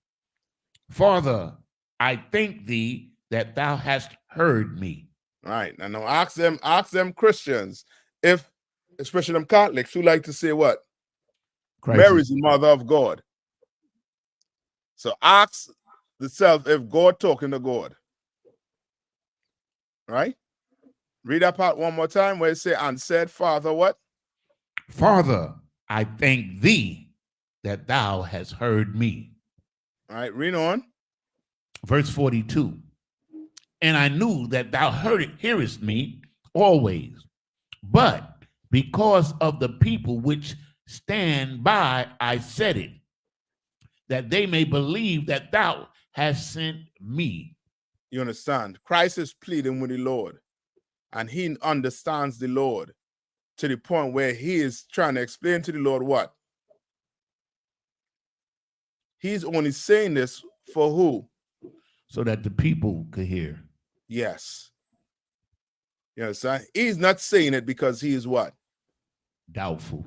Father, I thank thee that thou hast heard me. Right. And now ask them Christians, if, especially them Catholics who like to say what? Mary is the mother of God. So ask yourself if God talking to God. Right? Read that part one more time where it say, and said, Father, what? Father, I thank thee that thou hast heard me. All right, read on. Verse 42. And I knew that thou hearest me always, but because of the people which stand by, I said it, that they may believe that thou hast sent me. You understand? Christ is pleading with the Lord, and he understands the Lord to the point where he is trying to explain to the Lord what? He's only saying this for who? So that the people could hear. Yes. You understand? He's not saying it because he is what? Doubtful.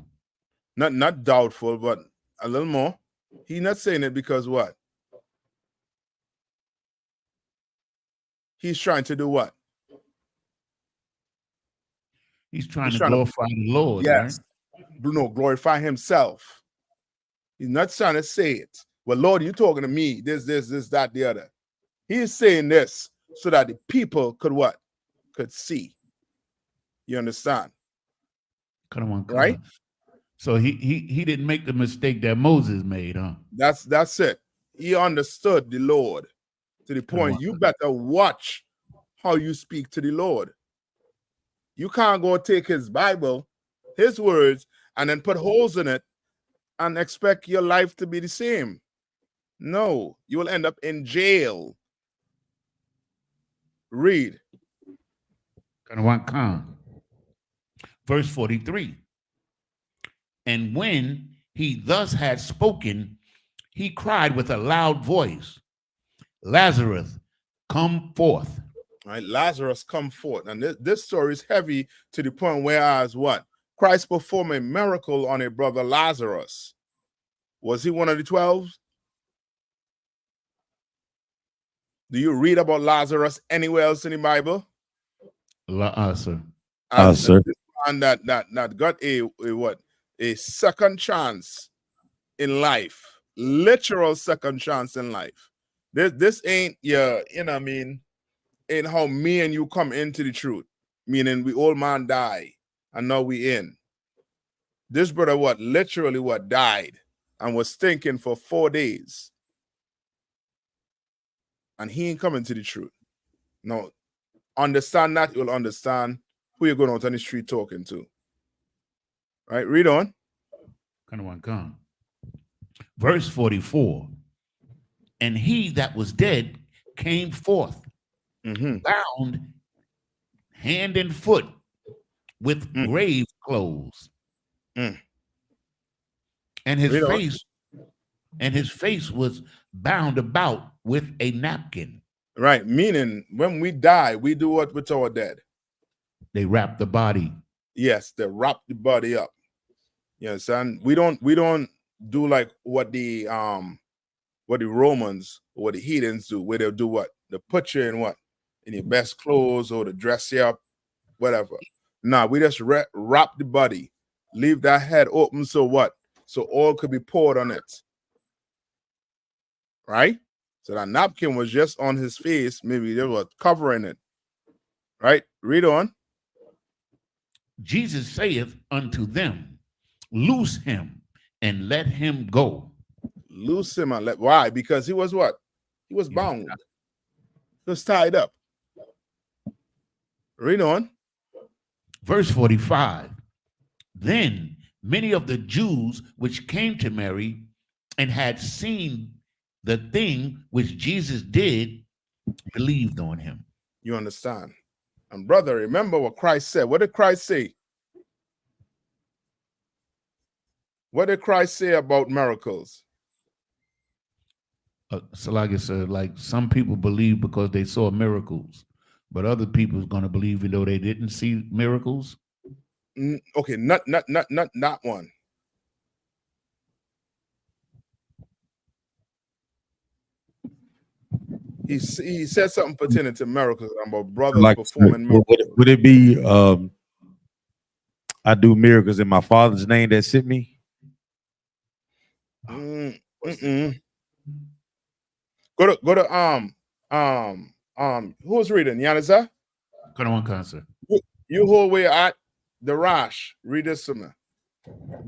Not doubtful, but a little more. He's not saying it because what? He's trying to do what? He's trying to glorify the Lord, yes. Right? No, glorify himself. He's not trying to say it. Well, Lord, you're talking to me, this, that, the other. He's saying this so that the people could what? Could see. You understand? Come on. Right? So he didn't make the mistake that Moses made, huh? That's it. He understood the Lord to the point you better watch how you speak to the Lord. You can't go take his Bible, his words, and then put holes in it and expect your life to be the same. No, you will end up in jail. Read. Verse 43. And when he thus had spoken, he cried with a loud voice, Lazarus, come forth. Right, Lazarus, come forth. And this story is heavy to the point whereas what? Christ performed a miracle on a brother Lazarus. Was he one of the 12? Do you read about Lazarus anywhere else in the Bible? Sir. Sir. And that got a second chance in life, literal second chance in life. This ain't ain't how me and you come into the truth, meaning we old man die and now we in. This brother literally died and was stinking for 4 days, and he ain't coming to the truth. No, understand that, you'll understand who you're going out on the street talking to. Right, read on. Come. Verse 44. And he that was dead came forth, bound hand and foot with grave clothes. And his Read on. face was bound about with a napkin. Right. Meaning when we die, we do what with our dead? They wrap the body. Yes, they wrap the body up. You understand? We don't do like what the Romans or what the heathens do, where they'll do what? They put you in what? In your best clothes or to dress you up, whatever. Nah, we just wrap the body, leave that head open so what? So oil could be poured on it. Right? So that napkin was just on his face. Maybe they were covering it. Right? Read on. Jesus saith unto them, loose him and let him go. Loose him and let. Why? Because he was what? He was bound. He was tied up. Read on. Verse 45. Then many of the Jews which came to Mary and had seen the thing which Jesus did believed on him. You understand? And brother, remember what Christ said. What did Christ say? What did Christ say about miracles? So like I said, like some people believe because they saw miracles, but other people is going to believe even though they didn't see miracles. Okay, not that one. He said something pertaining to miracles about brothers Like, performing miracles. would it be I do miracles in my Father's name that sent me? Go to who's reading? Yaniza? Come on, concert. You hold where at the Rash. Read this to me.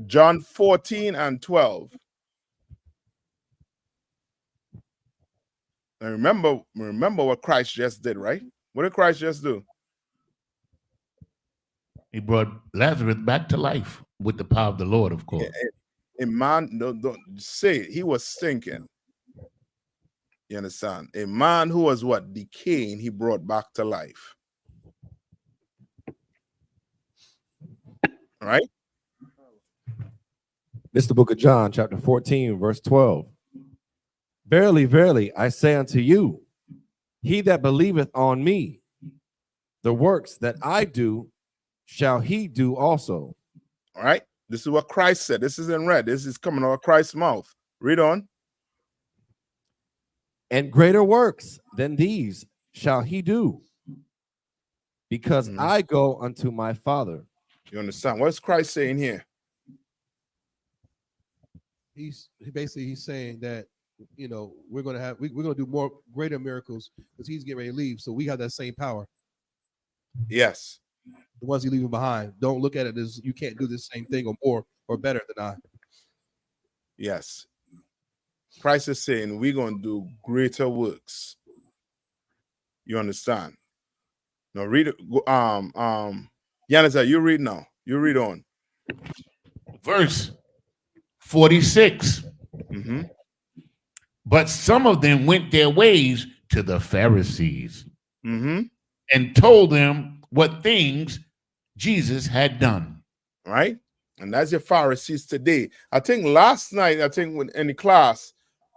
John 14 and 12. And remember what Christ just did, right? What did Christ just do? He brought Lazarus back to life with the power of the Lord, of course. A man, don't say it, he was stinking. You understand? A man who was what? Decaying, he brought back to life. All right? This is the book of John, chapter 14, verse 12. Verily, verily, I say unto you, he that believeth on me, the works that I do, shall he do also. All right? This is what Christ said. This is in red. This is coming out of Christ's mouth. Read on. And greater works than these shall he do, because I go unto my Father. You understand? What's Christ saying here? He's saying that, you know, we're gonna do more greater miracles because he's getting ready to leave. So we have that same power. Yes. The ones he's leaving behind. Don't look at it as you can't do the same thing or more or better than I. Yes. Christ is saying we're going to do greater works. You understand? Now read it. Yaniza, you read now. You read on. Verse 46. But some of them went their ways to the Pharisees and told them what things Jesus had done. Right? And that's your Pharisees today. I think last night, in the class,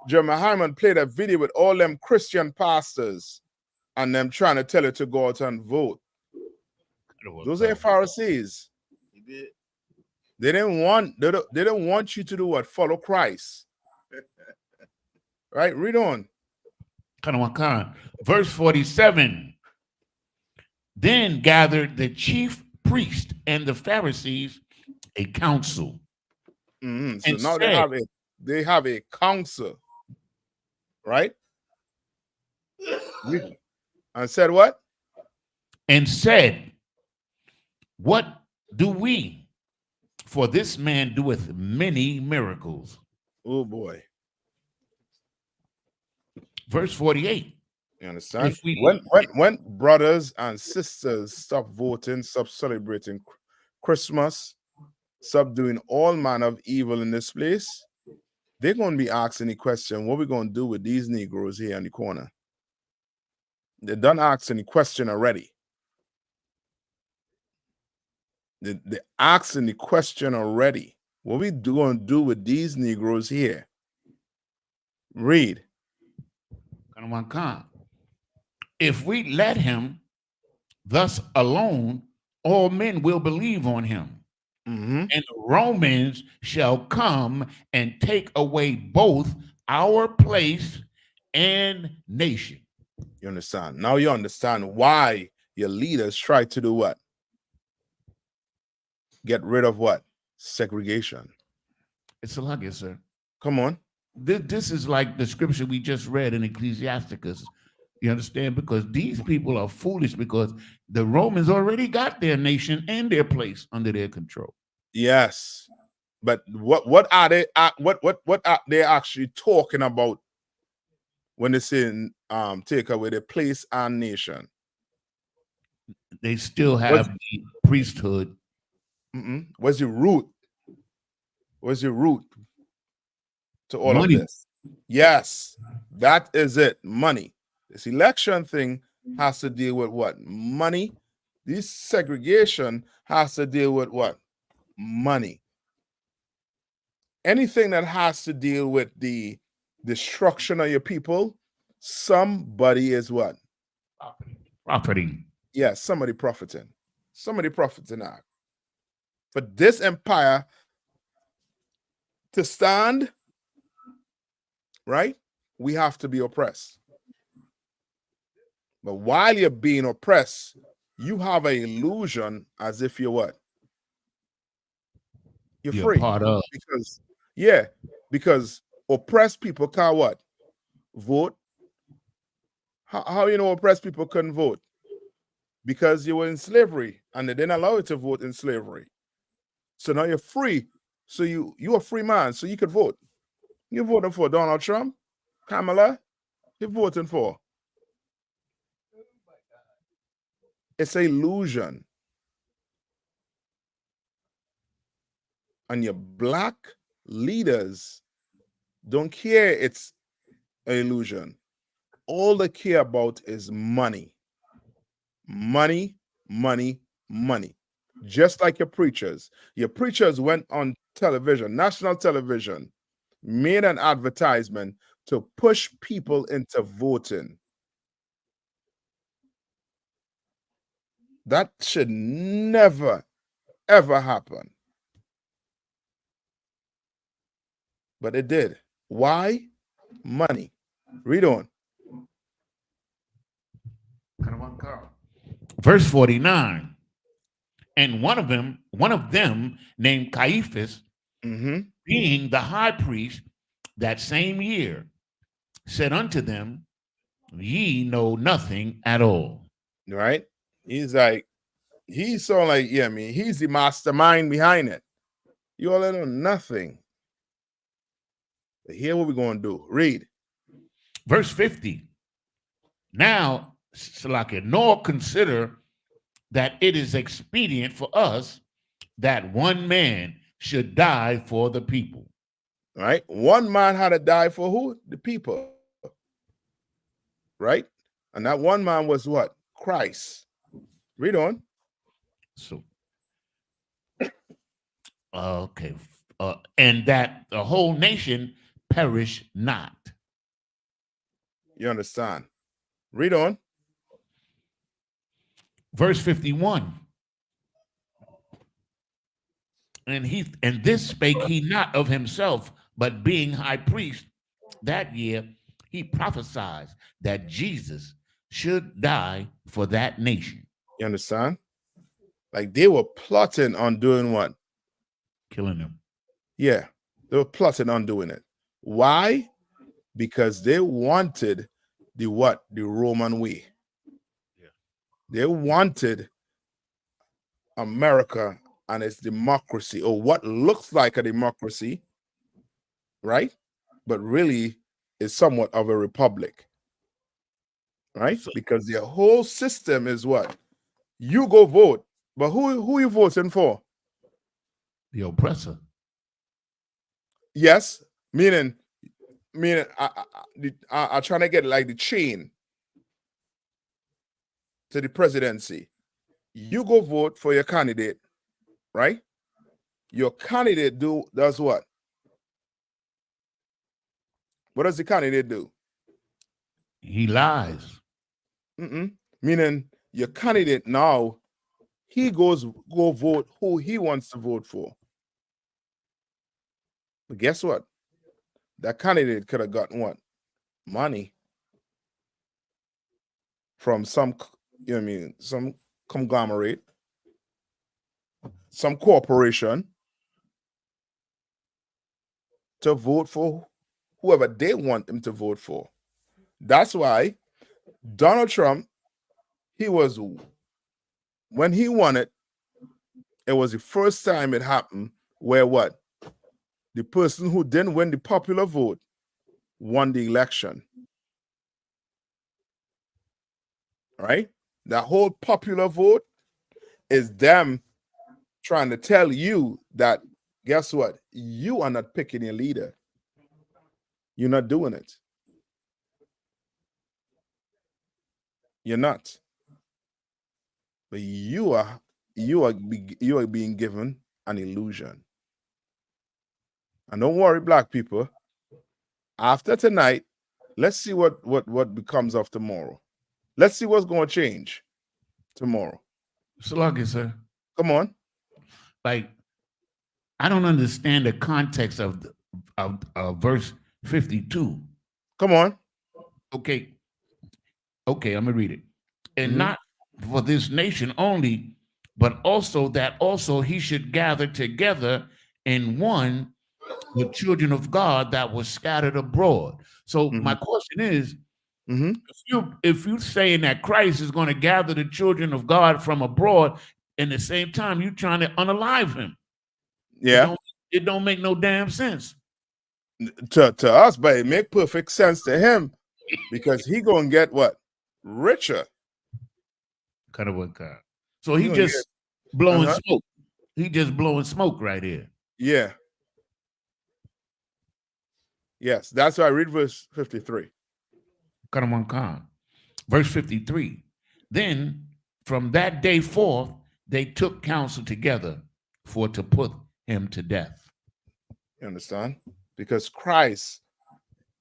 Jeremiah Hyman played a video with all them Christian pastors and them trying to tell you to go out and vote. Those are Pharisees. They didn't want you to do what? Follow Christ. Right? Read on. Verse 47. Then gathered the chief priest and the Pharisees a council. So now they have a council, right? And said what? And said, what do we? For this man doeth many miracles. Oh boy. Verse 48. You understand? When brothers and sisters stop voting, stop celebrating Christmas, stop doing all manner of evil in this place, they're going to be asking the question, what are we going to do with these Negroes here in the corner? They done asking the question already. They're asking the question already. What we going to do with these Negroes here? Read. If we let him thus alone, all men will believe on him. And the Romans shall come and take away both our place and nation. You understand? Now you understand why your leaders try to do what? Get rid of what? Segregation. It's a luggage, sir. Come on. This is like the scripture we just read in Ecclesiasticus. You understand? Because these people are foolish because the Romans already got their nation and their place under their control. Yes. But what are they what are they actually talking about when they say take away the place and nation? They still have the priesthood. What's your root? What's your root to all Money. of this? Yes, that is it. Money. This election thing has to deal with what? Money. This segregation has to deal with what? Money. Anything that has to deal with the destruction of your people, somebody is what? Profiting. Yes, somebody profiting. Somebody profiting out. For this empire to stand, right, we have to be oppressed. But while you're being oppressed, you have an illusion as if you're what? You're free. Part of. Because oppressed people can't what? Vote. How you know oppressed people couldn't vote? Because you were in slavery and they didn't allow you to vote in slavery. So now you're free. So you're a free man, so you could vote. You're voting for Donald Trump, Kamala, you're voting for. It's an illusion. And your black leaders don't care it's an illusion. All they care about is money. Money, money, money. Just like your preachers. Your preachers went on television, national television, made an advertisement to push people into voting. That should never, ever happen. But it did. Why? Money. Read on. Verse 49. And one of them named Caiaphas, being the high priest that same year, said unto them, ye know nothing at all. Right? He's so like, yeah, I mean, he's the mastermind behind it. You all know nothing. But here what we're going to do. Read. Verse 50. Now, Salaki, nor consider that it is expedient for us that one man should die for the people. Right? One man had to die for who? The people. Right? And that one man was what? Christ. Read on. So, okay. And that the whole nation perish not. You understand? Read on. Verse 51. And this spake he not of himself, but being high priest that year, he prophesied that Jesus should die for that nation. You understand? Like they were plotting on doing what? Killing him. Yeah, they were plotting on doing it. Why? Because they wanted the what? The Roman way. Yeah. They wanted America and its democracy, or what looks like a democracy, right? But really is somewhat of a republic, right? Because their whole system is what? You go vote, but who you voting for? The oppressor. Yes, meaning I trying to get like the chain to the presidency. You go vote for your candidate, right? your candidate does what? What does the candidate do? He lies. Meaning your candidate now, he go vote who he wants to vote for. But guess what? That candidate could have gotten what? Money from some, some conglomerate, some corporation to vote for whoever they want him to vote for. That's why Donald Trump, when he won it, it was the first time it happened where what? The person who didn't win the popular vote won the election. Right? That whole popular vote is them trying to tell you that, guess what? You are not picking your leader. You're not doing it. You're not. But you are being given an illusion. And don't worry, black people. After tonight, let's see what becomes of tomorrow. Let's see what's going to change tomorrow. So lucky, sir. Come on. Like, I don't understand the context of verse 52. Come on. Okay, I'm gonna read it. And not for this nation only, but also that also he should gather together in one the children of God that was scattered abroad. So my question is, if you're saying that Christ is going to gather the children of God from abroad, and at the same time you're trying to unalive him, it don't make no damn sense to us, but it make perfect sense to him because he gonna get what? Richer. Kind of what kind. So he just blowing smoke. He just blowing smoke right here. Yeah. Yes, that's why I read verse 53. Verse 53. Then from that day forth, they took counsel together for to put him to death. You understand? Because Christ,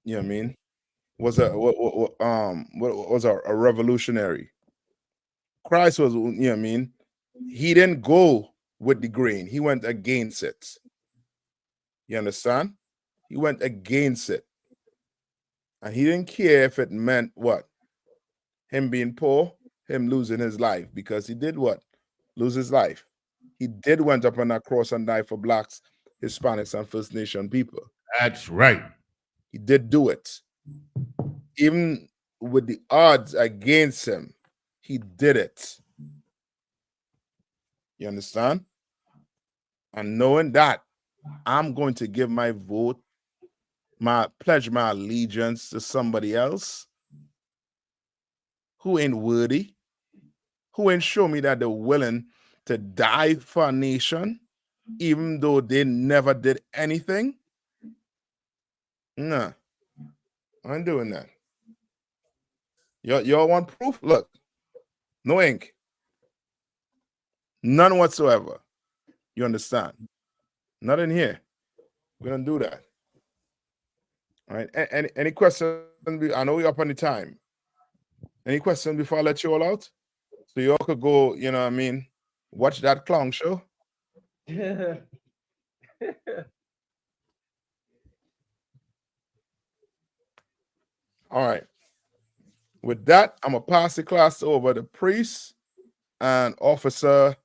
was a revolutionary. Christ was, he didn't go with the grain. He went against it. You understand? He went against it. And he didn't care if it meant what? Him being poor, him losing his life. Because he did what? Lose his life. He did went up on that cross and die for blacks, Hispanics, and First Nation people. That's right. He did do it. Even with the odds against him, he did it. You understand? And knowing that, I'm going to give my vote, pledge my allegiance to somebody else who ain't worthy, who ain't show me that they're willing to die for a nation, even though they never did anything. Nah, I ain't doing that. Y'all want proof? Look, no ink. None whatsoever. You understand? Not in here. We don't do that. All right. Any questions? I know we're up on the time. Any questions before I let you all out? So you all could go, watch that clown show. All right. With that, I'm going to pass the class over to priest and Officer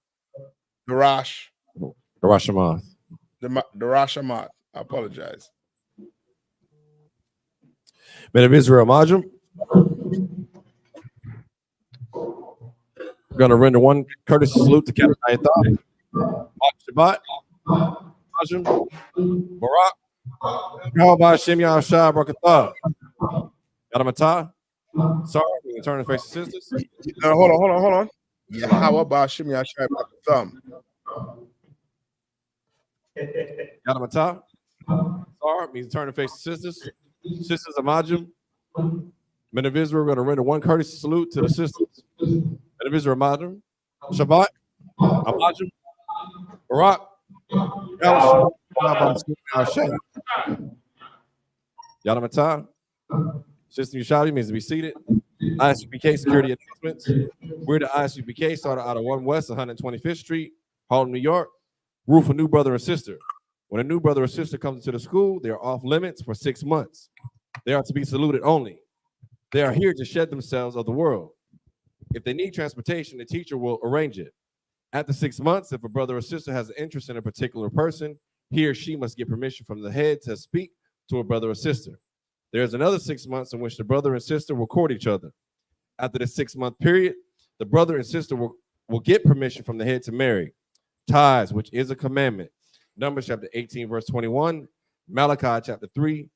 Darash. Darashamath. Darashamath. I apologize. Men of Israel, Majum. We're going to render one courtesy salute to Captain Ayatollah. Shabbat. Majum. Barak. Yahweh Shem Yahshua Barakatah. Yadamata. Sorry, we can turn and face the sisters. Hold on. Yahweh Bashim Yahshua Barakatah. Yadamata. Sorry, means turn and face the sisters. Sisters of Majum. Men of Israel, we're going to render one courtesy salute to the sisters. Men of Israel, Majum. Shabbat. Amajum. Barak. Y'all have time? System Ushadi means to be seated. ISUPK security announcements. We're the ISUPK, started out of 1 West 125th Street, Harlem, New York. Rule for new brother or sister. When a new brother or sister comes into the school, they are off limits for 6 months. They are to be saluted only. They are here to shed themselves of the world. If they need transportation, the teacher will arrange it. After 6 months, if a brother or sister has an interest in a particular person, he or she must get permission from the head to speak to a brother or sister. There's another 6 months in which the brother and sister will court each other. After the 6-month period, the brother and sister will get permission from the head to marry. Ties, which is a commandment. Numbers chapter 18, verse 21. Malachi chapter 3,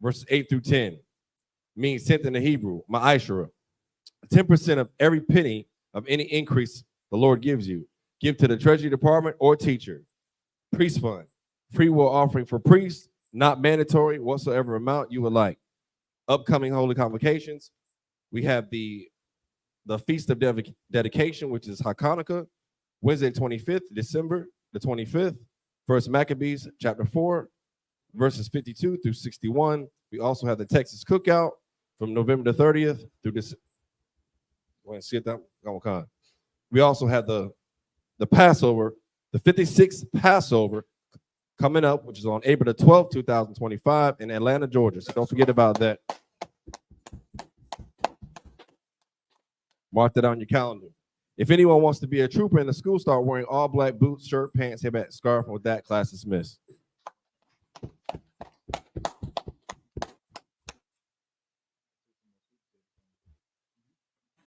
verses 8 through 10. Means 10th in the Hebrew, ma'ashara. 10% of every penny of any increase the Lord gives you. Give to the treasury department or teacher. Priest fund. Free will offering for priests, not mandatory, whatsoever amount you would like. Upcoming holy convocations. We have the Feast of Dedication, which is Hanukkah, Wednesday 25th, December the 25th. First Maccabees, chapter 4, verses 52 through 61. We also have the Texas Cookout from November the 30th through this. We also have the Passover, the 56th Passover coming up, which is on April the 12th, 2025 in Atlanta, Georgia. So don't forget about that. Mark that on your calendar. If anyone wants to be a trooper in the school, start wearing all black boots, shirt, pants, headband, scarf. And with that, class dismissed.